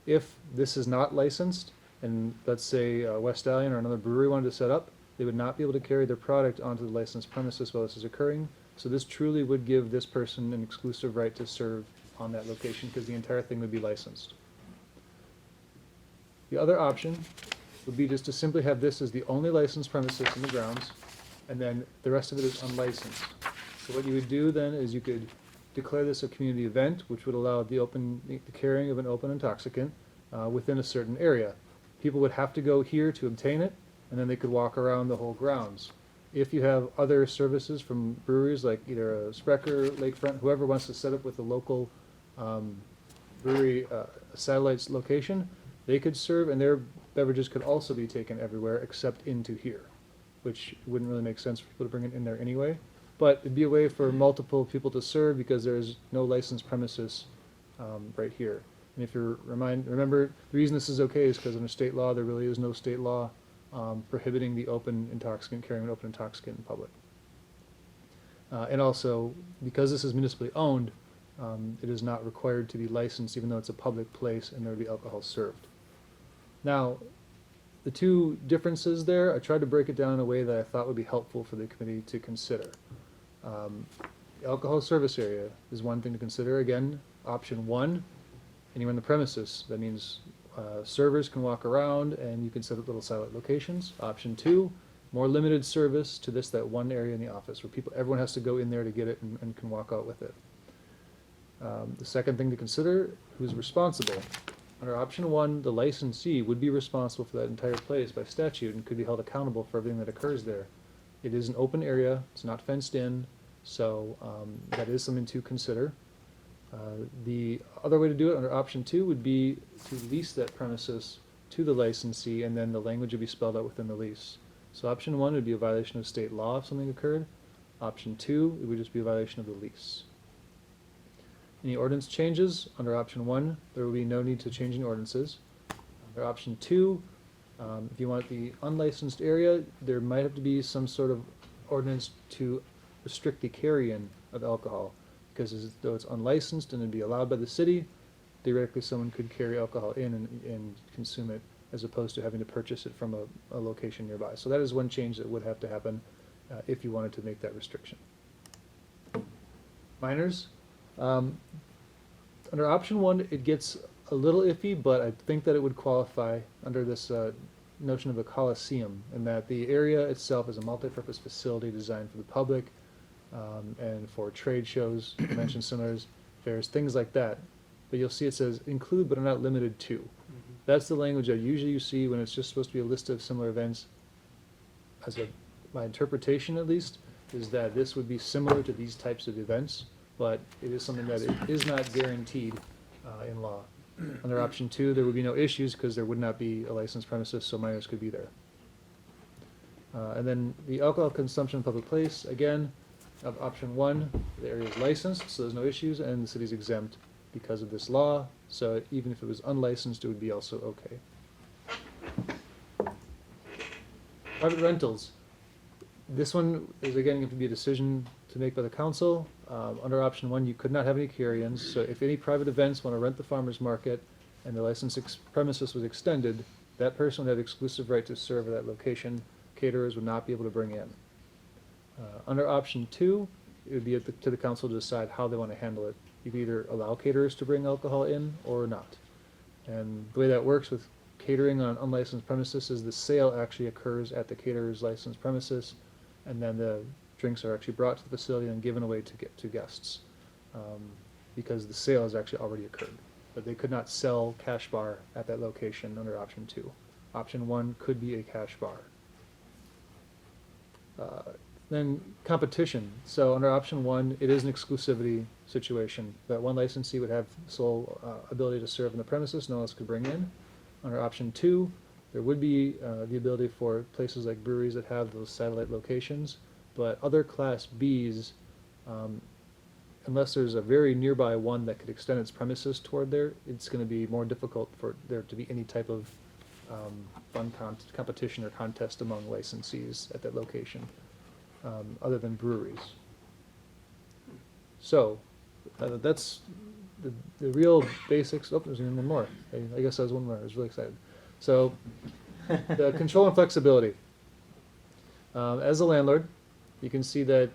If this is not licensed, and let's say West Allion or another brewery wanted to set up, they would not be able to carry their product onto the licensed premises while this is occurring. So this truly would give this person an exclusive right to serve on that location because the entire thing would be licensed. The other option would be just to simply have this as the only licensed premises in the grounds, and then the rest of it is unlicensed. So what you would do then is you could declare this a community event, which would allow the carrying of an open intoxicant within a certain area. People would have to go here to obtain it, and then they could walk around the whole grounds. If you have other services from breweries, like either a Sprecher, Lakefront, whoever wants to set up with a local brewery satellite location, they could serve, and their beverages could also be taken everywhere except into here, which wouldn't really make sense for people to bring it in there anyway. But it'd be a way for multiple people to serve because there's no licensed premises right here. And if you remember, the reason this is okay is because under state law, there really is no state law prohibiting the open intoxicant, carrying an open intoxicant in public. And also, because this is municipally owned, it is not required to be licensed, even though it's a public place and there would be alcohol served. Now, the two differences there, I tried to break it down in a way that I thought would be helpful for the committee to consider. The alcohol service area is one thing to consider. Again, option one, anywhere on the premises. That means servers can walk around and you can set up little silent locations. Option two, more limited service to that one area in the office where everyone has to go in there to get it and can walk out with it. The second thing to consider, who's responsible. Under option one, the licensee would be responsible for that entire place by statute and could be held accountable for everything that occurs there. It is an open area, it's not fenced in, so that is something to consider. The other way to do it under option two would be to lease that premises to the licensee, and then the language would be spelled out within the lease. So option one would be a violation of state law if something occurred. Option two, it would just be a violation of the lease. Any ordinance changes, under option one, there will be no need to change any ordinances. Under option two, if you want the unlicensed area, there might have to be some sort of ordinance to restrict the carry-in of alcohol, because though it's unlicensed and it'd be allowed by the city, theoretically someone could carry alcohol in and consume it, as opposed to having to purchase it from a location nearby. So that is one change that would have to happen if you wanted to make that restriction. Minors. Under option one, it gets a little iffy, but I think that it would qualify under this notion of a coliseum, in that the area itself is a multi-purpose facility designed for the public and for trade shows, convention centers, fairs, things like that. But you'll see it says include but are not limited to. Mm-hmm. That's the language that usually you see when it's just supposed to be a list of similar events. My interpretation, at least, is that this would be similar to these types of events, but it is something that it is not guaranteed in law. Under option two, there would be no issues because there would not be a licensed premises, so minors could be there. And then the alcohol consumption in public place, again, of option one, the area is licensed, so there's no issues, and the city's exempt because of this law, so even if it was unlicensed, it would be also okay. Private rentals. This one is again going to be a decision to make by the council. Under option one, you could not have any carry-ins, so if any private events want to rent the farmer's market and the licensed premises was extended, that person would have exclusive right to serve at that location. Caterers would not be able to bring in. Under option two, it would be to the council to decide how they want to handle it. You can either allow caterers to bring alcohol in or not. And the way that works with catering on unlicensed premises is the sale actually occurs at the caterer's licensed premises, and then the drinks are actually brought to the facility and given away to guests, because the sale has actually already occurred. But they could not sell cash bar at that location under option 2. Option 1 could be a cash bar. Then competition. So under option 1, it is an exclusivity situation. That one licensee would have sole ability to serve in the premises, no one else could bring in. Under option 2, there would be the ability for places like breweries that have those satellite locations, but other Class Bs, unless there's a very nearby one that could extend its premises toward there, it's going to be more difficult for there to be any type of fun competition or contest among licensees at that location, other than breweries. So that's the real basics. Oh, there's even one more. I guess I was one more. I was really excited. So the control and flexibility. As a landlord, you can see that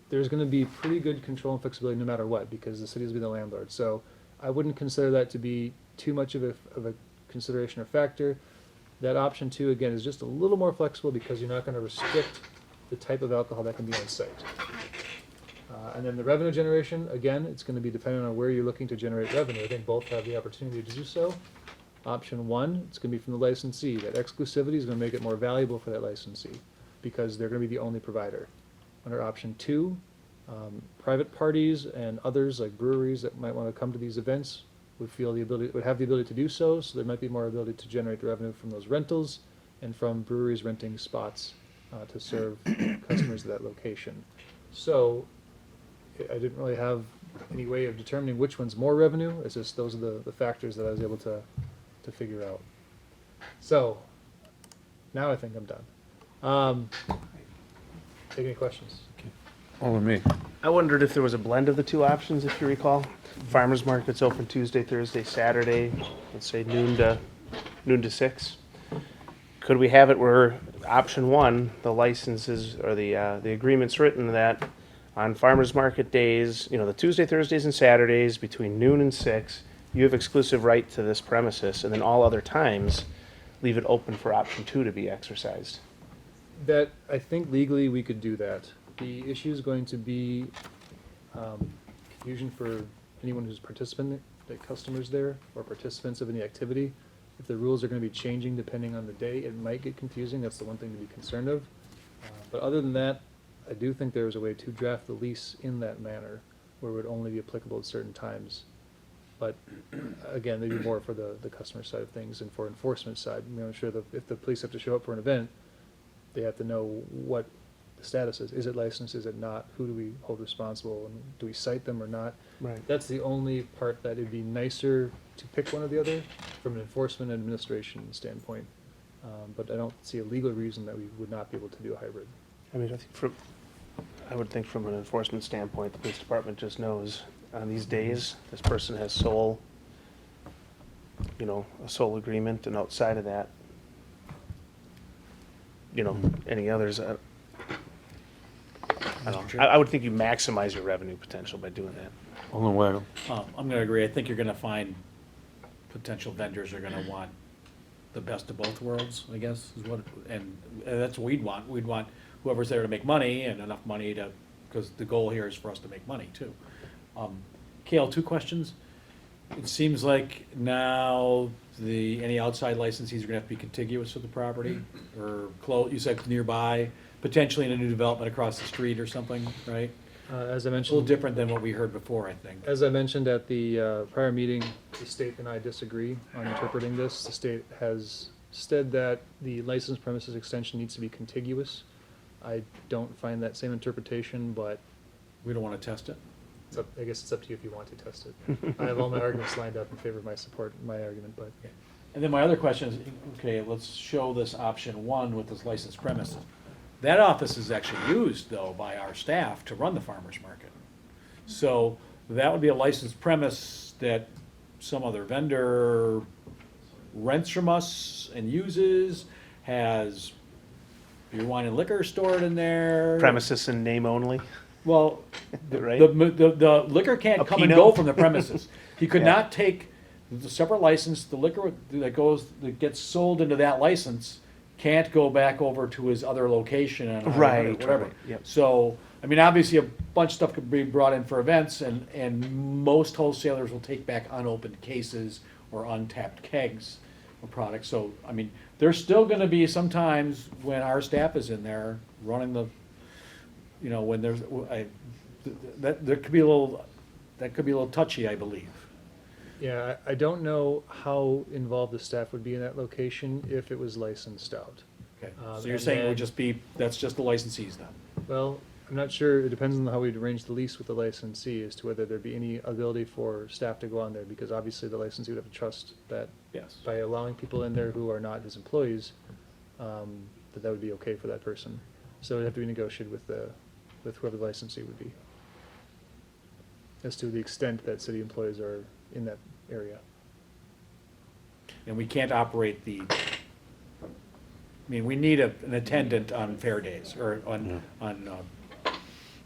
there's going to be pretty good control and flexibility no matter what, because the city will be the landlord. So I wouldn't consider that to be too much of a consideration or factor. That option 2, again, is just a little more flexible because you're not going to restrict the type of alcohol that can be on site. And then the revenue generation, again, it's going to be dependent on where you're looking to generate revenue. I think both have the opportunity to do so. Option 1, it's going to be from the licensee. That exclusivity is going to make it more valuable for that licensee because they're going to be the only provider. Under option 2, private parties and others like breweries that might want to come to these events would have the ability to do so. So there might be more ability to generate the revenue from those rentals and from breweries renting spots to serve customers at that location. So I didn't really have any way of determining which one's more revenue. It's just those are the factors that I was able to figure out. So now I think I'm done. Take any questions? All of me. I wondered if there was a blend of the two options, if you recall. Farmers market's open Tuesday, Thursday, Saturday, let's say noon to 6. Could we have it where option 1, the licenses or the agreement's written that on farmers market days, the Tuesday, Thursdays, and Saturdays between noon and 6, you have exclusive right to this premises, and then all other times, leave it open for option 2 to be exercised. That, I think legally we could do that. The issue is going to be confusion for anyone who's participant, like customers there, or participants of any activity. If the rules are going to be changing depending on the day, it might get confusing. That's the one thing to be concerned of. But other than that, I do think there is a way to draft the lease in that manner where it would only be applicable at certain times. But again, maybe more for the customer side of things and for enforcement side. I'm sure that if the police have to show up for an event, they have to know what the status is. Is it licensed? Is it not? Who do we hold responsible? And do we cite them or not? Right. That's the only part that it'd be nicer to pick one or the other from an enforcement and administration standpoint. But I don't see a legal reason that we would not be able to do a hybrid. I mean, I would think from an enforcement standpoint, the police department just knows on these days, this person has a sole agreement, and outside of that, any others, I don't know. I would think you maximize your revenue potential by doing that. Alderman Weigel. I'm going to agree. I think you're going to find potential vendors are going to want the best of both worlds, I guess, and that's what we'd want. We'd want whoever's there to make money and enough money because the goal here is for us to make money too. Cale, 2 questions. It seems like now any outside licensees are gonna have to be contiguous with the property or close, you said nearby, potentially in a new development across the street or something, right? As I mentioned, A little different than what we heard before, I think. As I mentioned at the prior meeting, the state and I disagree on interpreting this. The state has said that the licensed premises extension needs to be contiguous. I don't find that same interpretation, but we don't want to test it. I guess it's up to you if you want to test it. I have all my arguments lined up in favor of my argument, but. Okay. And then my other question is, okay, let's show this option 1 with this licensed premises. That office is actually used, though, by our staff to run the farmer's market. So that would be a licensed premise that some other vendor rents from us and uses, has beer, wine, and liquor stored in there. Premises in name only. Well, Right? the liquor can't come and go from the premises. He could not take the separate license, the liquor that gets sold into that license can't go back over to his other location and Right, whatever. right, yep. So, I mean, obviously, a bunch of stuff could be brought in for events, and most wholesalers will take back unopened cases or untapped kegs of products. So, I mean, there's still gonna be some times when our staff is in there running the, you know, when there's, that could be a little touchy, I believe. Yeah, I don't know how involved the staff would be in that location if it was licensed out. Okay, so you're and saying it would then- just be, that's just the licensees then? Well, I'm not sure, it depends on how we'd arrange the lease with the licensee as to whether there'd be any ability for staff to go on there, because obviously the licensee would have to trust that Yes. by allowing people in there who are not his employees, that would be okay for that person. So it'd have to be negotiated with whoever the licensee would be, as to the extent that city employees are in that area. And we can't operate I mean, we need an attendant on fair days, or on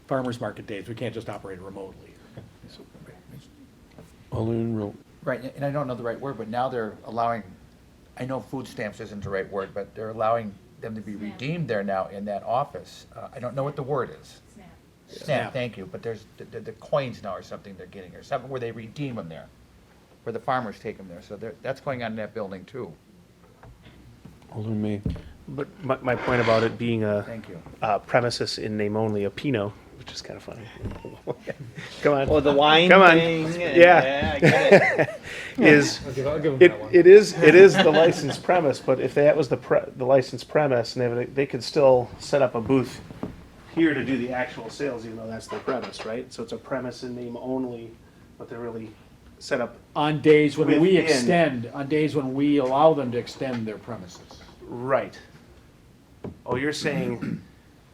farmers market days. We can't just operate remotely. Alderman Rowe. Right, and I don't know the right word, but now they're allowing, I know food stamps isn't the right word, but they're allowing them to be redeemed there now in that office. I don't know what the word is. Snap, thank you, but there's the coins now or something they're getting, or something where they redeem them there, where the farmers take them there, so that's going on in that building too. Alderman May. But my point about it being Thank you. Premises in name only, a Pinot, which is kind of funny. Come on. Or the wine Come on. thing, and- Yeah. I get it. Is, I'll give 'em that one. it is the licensed premise, but if that was the licensed premise, and they could still set up a booth here to do the actual sales, even though that's their premise, right? So it's a premise in name only, but they're really set up. On days when we Within. on days when we allow them to extend their premises. Right. Oh, you're saying,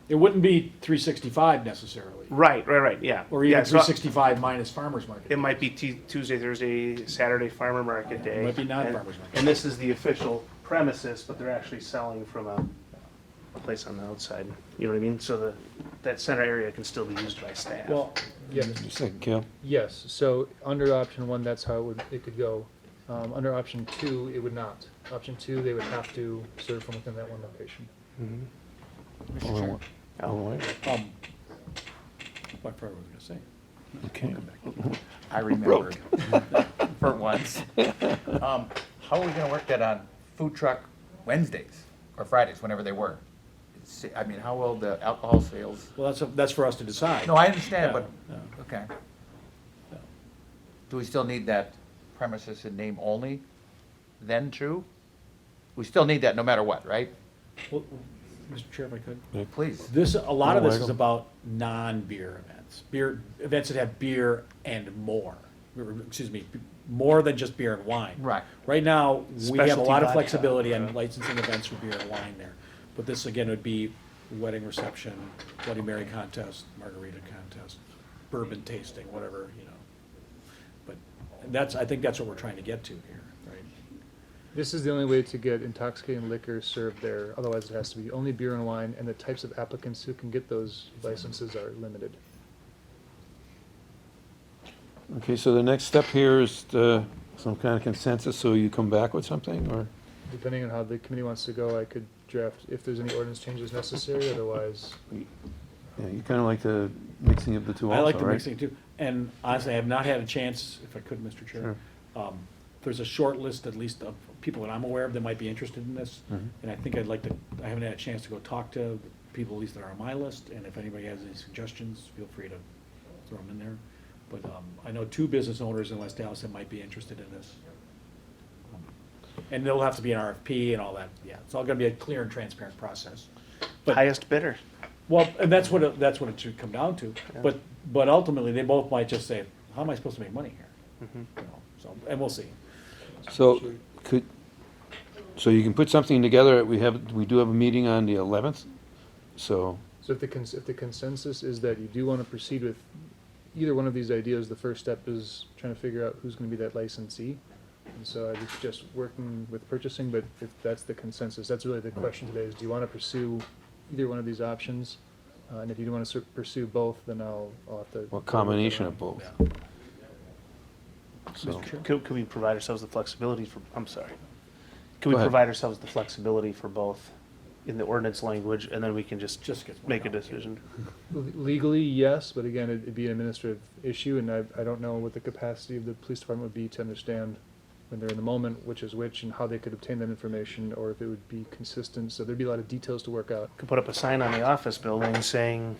It wouldn't be 365 necessarily, right, yeah. or even Yeah, so 365 minus farmers market. it might be Tuesday, Thursday, Saturday farmer market day. It might be and- non-farmers market. And this is the official premises, but they're actually selling from a place on the outside. You know what I mean? So that center area can still be used by staff. Well, yes. Just a second, Cal. Yes, so under option one, that's how it could go. Under option two, it would not. Option two, they would have to serve from within that one location. Alderman Alderman White. What part was I gonna say? Okay. I remembered, for once. How are we gonna work that on food truck Wednesdays or Fridays, whenever they were? I mean, how will the alcohol sales? Well, that's for us to decide. No, I understand, Yeah, but, yeah. okay. Do we still need that premises in name only then too? We still need that no matter what, right? Well, Mr. Chair, if I could. Please. A lot of this is Weigel. about non-beer events, events that have beer and more, more than just beer and wine. Right. Right now, we have a Specialty lot of vodka. flexibility on licensing events for beer and wine there. But this again would be wedding reception, Bloody Mary contest, margarita contest, bourbon tasting, whatever, you know. But I think that's what we're trying to get to here, right? This is the only way to get intoxicating liquor served there. Otherwise, it has to be only beer and wine, and the types of applicants who can get those licenses are limited. Okay, so the next step here is some kind of consensus, so you come back with something, or? Depending on how the committee wants to go, I could draft if there's any ordinance changes necessary, otherwise. Yeah, you kind of like the mixing of the two I also, like the right? mixing too. And honestly, I have not had a chance, if I could, Mr. Chair. There's a short list, at least, of people that I'm aware of that might be interested in this. Mhm. And I think I haven't had a chance to go talk to people at least that are on my list. And if anybody has any suggestions, feel free to throw them in there. But I know 2 business owners in West Dallas that might be interested in this. And there'll have to be an RFP and all that. Yeah, it's all gonna be a clear and transparent process. But Highest bidder. well, and that's what it should come down to. But ultimately, they both might just say, how am I supposed to make money here? You know, so, and we'll see. So, so you can put something together, we do have a meeting on the 11th, so, So if the consensus is that you do want to proceed with either one of these ideas, the first step is trying to figure out who's going to be that licensee. And so I was just working with purchasing, but if that's the consensus, that's really the question today is, do you want to pursue either one of these options? And if you do want to pursue both, then I'll have to. what combination of both? So, Could we provide ourselves the flexibility for, I'm sorry. Could we Go ahead. provide ourselves the flexibility for both in the ordinance language, and then we can just gets more make a complicated. decision? Legally, yes, but again, it'd be an administrative issue, and I don't know what the capacity of the police department would be to understand when they're in the moment, which is which, and how they could obtain that information, or if it would be consistent, so there'd be a lot of details to work out. Could put up a sign on the office building saying,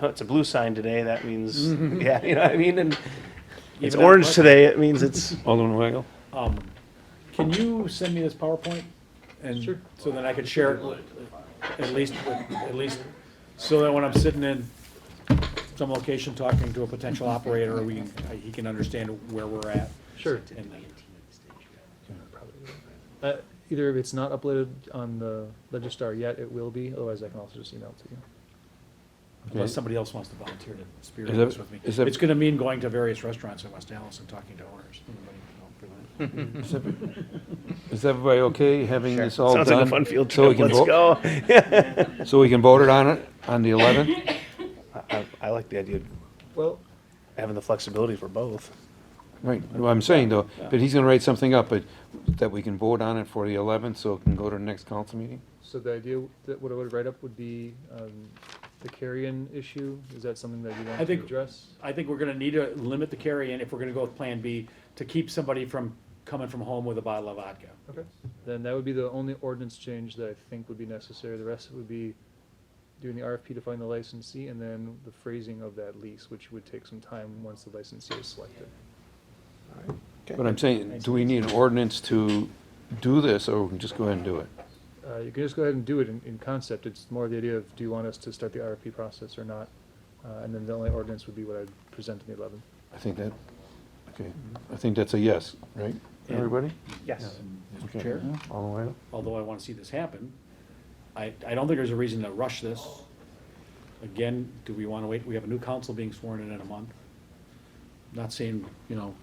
oh, it's a blue sign today, that means, yeah, you know what I mean? And it's Even orange that- today, it means it's, Alderman Weigel? Can you send me this PowerPoint? And Sure. so then I could share it at least, so that when I'm sitting in some location talking to a potential operator, he can understand where we're at. Sure. And Either if it's not uploaded on the Register yet, it will be, otherwise I can also just email it to you. unless somebody else wants to volunteer to spearhead Is that- this with me. is that- It's gonna mean going to various restaurants in West Allis and talking to owners. Is everybody okay having this all done? sounds like a fun field So we trip, can let's vote- go. So we can vote it on it on the 11th? I like the idea of Well, having the flexibility for both. Right, what I'm saying though, but he's gonna write something up, but that we can vote on it for the 11th, so it can go to the next council meeting? so the idea that what I would write up would be the carry-in issue, is that something that you want I to think- address? I think we're gonna need to limit the carry-in if we're gonna go with Plan B, to keep somebody from coming from home with a bottle of vodka. Okay. Then that would be the only ordinance change that I think would be necessary. The rest would be doing the RFP to find the licensee, and then the phrasing of that lease, which would take some time once the licensee is selected. But I'm saying, do we need an ordinance to do this, or we can just go ahead and do it? You can just go ahead and do it in concept. It's more the idea of, do you want us to start the RFP process or not? And then the only ordinance would be what I'd present on the 11th. I think that, okay, I think that's a yes, right? And- Everybody? Yes. Mr. Okay. Chair, All the way? although I wanna see this happen, I don't think there's a reason to rush this. Again, do we wanna wait? We have a new council being sworn in a month. Not saying, No.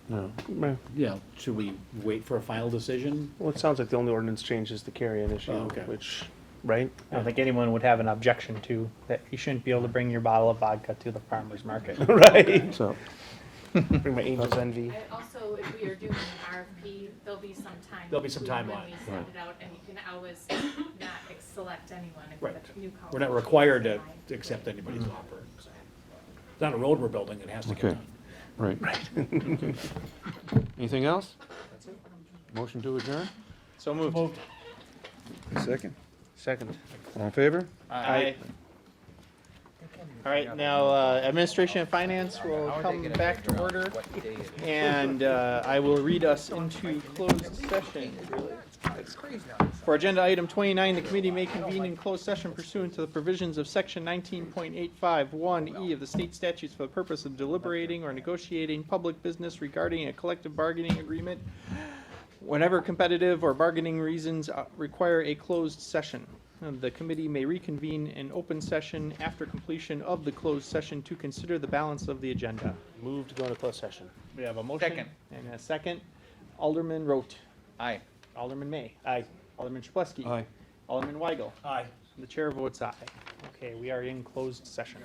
should we wait for a final decision? Well, it sounds like the only ordinance change is the carry-in issue, Oh, okay. which, right? I don't think anyone would have an objection to that. You shouldn't be able to bring your bottle of vodka to the farmer's market. Right. So, Bring my angel's envy. Also, if we are doing an RFP, there'll be some time. There'll be some between timeline. When we send it out, and you can always not select anyone if Right. the new council. We're not required to accept anybody's offer. It's not a road we're building, it has to get okay, done. right. Okay. Anything else? Motion to adjourn? So moved. Second. Second. All in favor? Aye. All right, now, Administration and Finance will come back to order, and I will read us into closed session. For agenda item 29, the committee may convene in closed session pursuant to the provisions of section 19.851E of the state statutes for the purpose of deliberating or negotiating public business regarding a collective bargaining agreement whenever competitive or bargaining reasons require a closed session. The committee may reconvene in open session after completion of the closed session to consider the balance of the agenda. Move to go into closed session. We have a motion. Second. And a second. Alderman Rote. Aye. Alderman May. Aye. Alderman Chapletsky. Aye. Alderman Weigel. Aye. The chair votes aye. Okay, we are in closed session.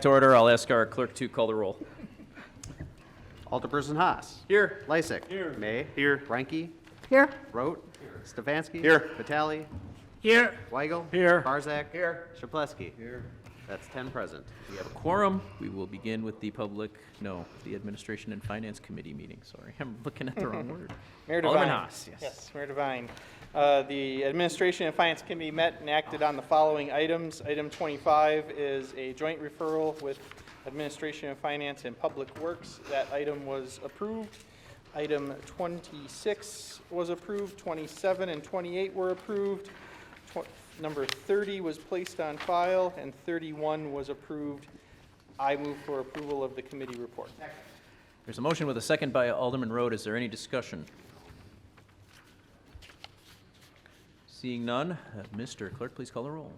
To order, I'll ask our clerk to call the roll. Alderperson Haas. Here. Lysick. Here. May. Here. Reinke. Here. Rote. Stefanski. Here. Vitale. Here. Weigel. Here. Barzak. Here. Shaplesky. Here. That's 10 present. We have a quorum. We will begin with the the Administration and Finance Committee meeting. Sorry, I'm looking at the wrong word. Mayor Alderman Devine. Haas, yes. Yes, Mayor Devine. The Administration and Finance Committee met and acted on the following items. Item 25 is a joint referral with Administration and Finance and Public Works. That item was approved. Item 26 was approved. 27 and 28 were approved. Number 30 was placed on file, and 31 was approved. I move for approval of the committee report. There's a motion with a second by Alderman Road. Is there any discussion? Seeing none, Mr. Clerk, please call the roll.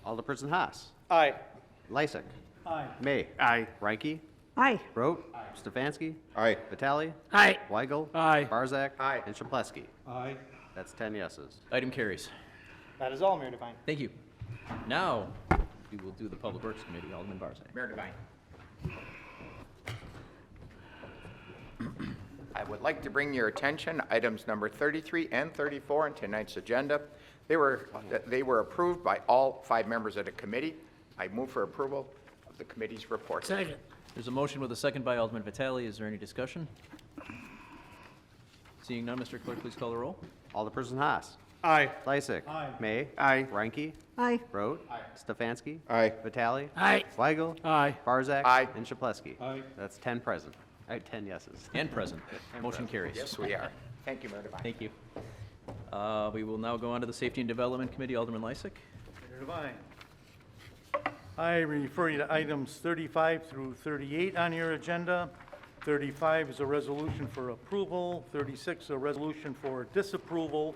Alderperson Haas. Aye. Lysick. Aye. May. Aye. Reinke. Aye. Rote. Stefanski. Aye. Vitale. Aye. Weigel. Aye. Barzak. Aye. And Shaplesky. Aye. That's 10 yeses. Item carries. That is all, Mayor Devine. Thank you. Now, we will do the Public Works Committee. Alderman Barzak. Mayor Devine. I would like to bring your attention items number 33 and 34 on tonight's agenda. They were approved by all 5 members of the committee. I move for approval of the committee's report. Second. There's a motion with a second by Alderman Vitale. Is there any discussion? Seeing none, Mr. Clerk, please call the roll. Alderperson Haas. Aye. Lysick. Aye. May. Aye. Reinke. Aye. Rote. Stefanski. Aye. Vitale. Aye. Weigel. Aye. Barzak. Aye. And Shaplesky. Aye. That's 10 present. 10 yeses. And present. Motion carries. Yes, we are. Thank you, Mayor Devine. Thank you. We will now go on to the Safety and Development Committee. Alderman Lysick. Mayor Devine. I refer you to items 35 through 38 on your agenda. 35 is a resolution for approval, 36 a resolution for disapproval,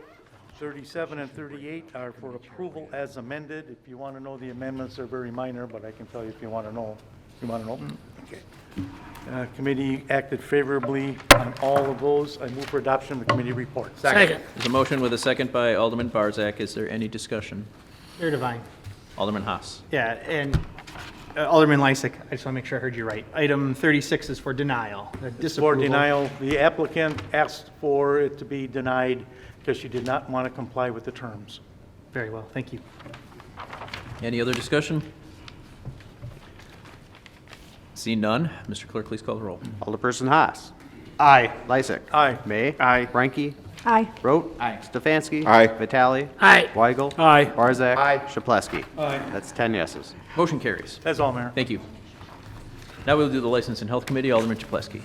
37 and 38 are for approval as amended. If you want to know the amendments, they're very minor, but I can tell you if you want to know. You want to know? Okay. Committee acted favorably on all of those. I move for adoption of the committee report. Second. There's a motion with a second by Alderman Barzak. Is there any discussion? Mayor Devine. Alderman Haas. Yeah, and Alderman Lysick, I just want to make sure I heard you right. Item 36 is for denial. For Disapproval. denial, the applicant asked for it to be denied because she did not want to comply with the terms. Very well, thank you. Any other discussion? See none. Mr. Clerk, please call the roll. Alderperson Haas. Aye. Lysick. Aye. May. Aye. Reinke. Aye. Rote. Aye. Stefanski. Aye. Vitale. Aye. Weigel. Aye. Barzak. Aye. Shaplesky. Aye. That's 10 yeses. Motion carries. That's all, Mayor. Thank you. Now we'll do the License and Health Committee. Alderman Chaplesky.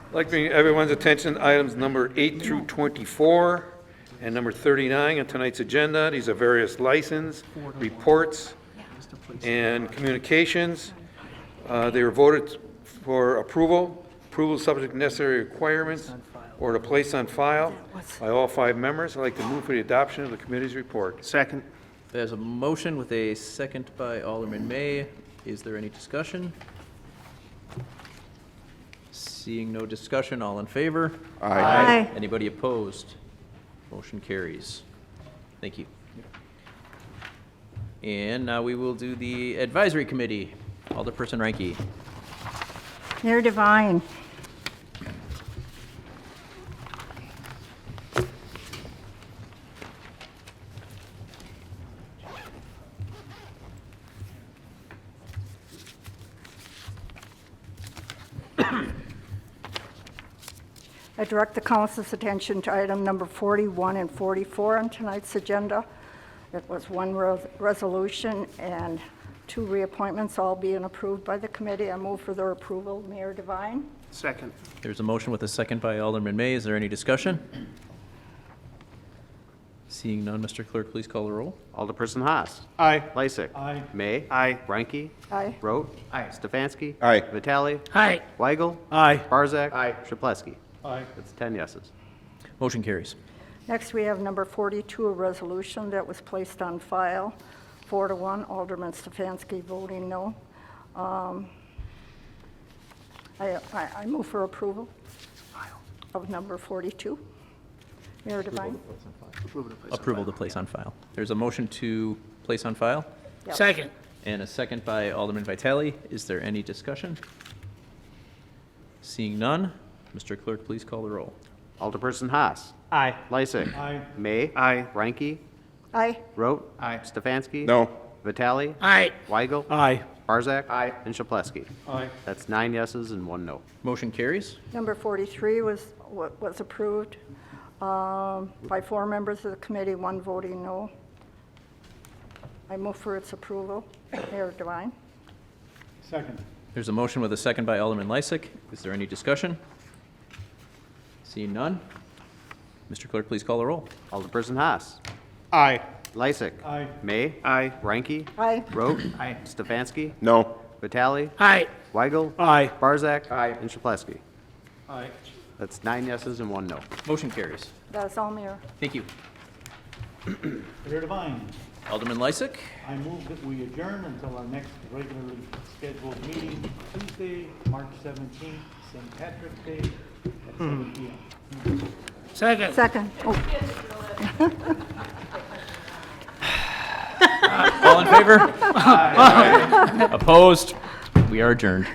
I'd like to bring everyone's attention to items number 8 through 24 and number 39 on tonight's agenda. These are various license, reports, and communications. They were voted for approval. Approval subject to necessary requirements or to place on file by all 5 members. I'd like to move for the adoption of the committee's report. Second. There's a motion with a second by Alderman May. Is there any discussion? Seeing no discussion, all in favor? Aye. Anybody opposed? Motion carries. Thank you. And now we will do the advisory committee. Alderperson Reinke. Mayor Devine. I direct the council's attention to item number 41 and 44 on tonight's agenda. It was one resolution and 2 reappointments, all being approved by the committee. I move for their approval. Mayor Devine. Second. There's a motion with a second by Alderman May. Is there any discussion? Seeing none, Mr. Clerk, please call the roll. Alderperson Haas. Aye. Lysick. Aye. May. Aye. Reinke. Aye. Rote. Aye. Stefanski. Aye. Vitale. Aye. Weigel. Aye. Barzak. Aye. Shaplesky. Aye. That's 10 yeses. Motion carries. Next, we have number 42, a resolution that was placed on file, 4-1, Alderman Stefanski voting no. I move for approval of number 42. Mayor Devine? Approval to place on file. There's a motion to place on file Yes. Second. and a second by Alderman Vitale. Is there any discussion? Seeing none, Mr. Clerk, please call the roll. Alderperson Haas. Aye. Lysick. Aye. May. Aye. Reinke. Aye. Rote. Aye. Stefanski. No. Vitale. Aye. Weigel. Aye. Barzak. Aye. And Shaplesky. Aye. That's 9 yeses and 1 no. Motion carries. Number 43 was approved by 4 members of the committee, 1 voting no. I move for its approval. Mayor Devine? Second. There's a motion with a second by Alderman Lysick. Is there any discussion? Seeing none, Mr. Clerk, please call the roll. Alderperson Haas. Aye. Lysick. Aye. May. Aye. Reinke. Aye. Rote. Aye. Stefanski. No. Vitale. Aye. Weigel. Aye. Barzak. Aye. And Shaplesky. Aye. That's 9 yeses and 1 no. Motion carries. That's all, Mayor. Thank you. Mayor Devine. Alderman Lysick. I move that we adjourn until our next regularly scheduled meeting, Tuesday, March 17th, St. Patrick's Day, at 7 p.m. Second. Second. Oh. All in favor? Opposed? We are adjourned.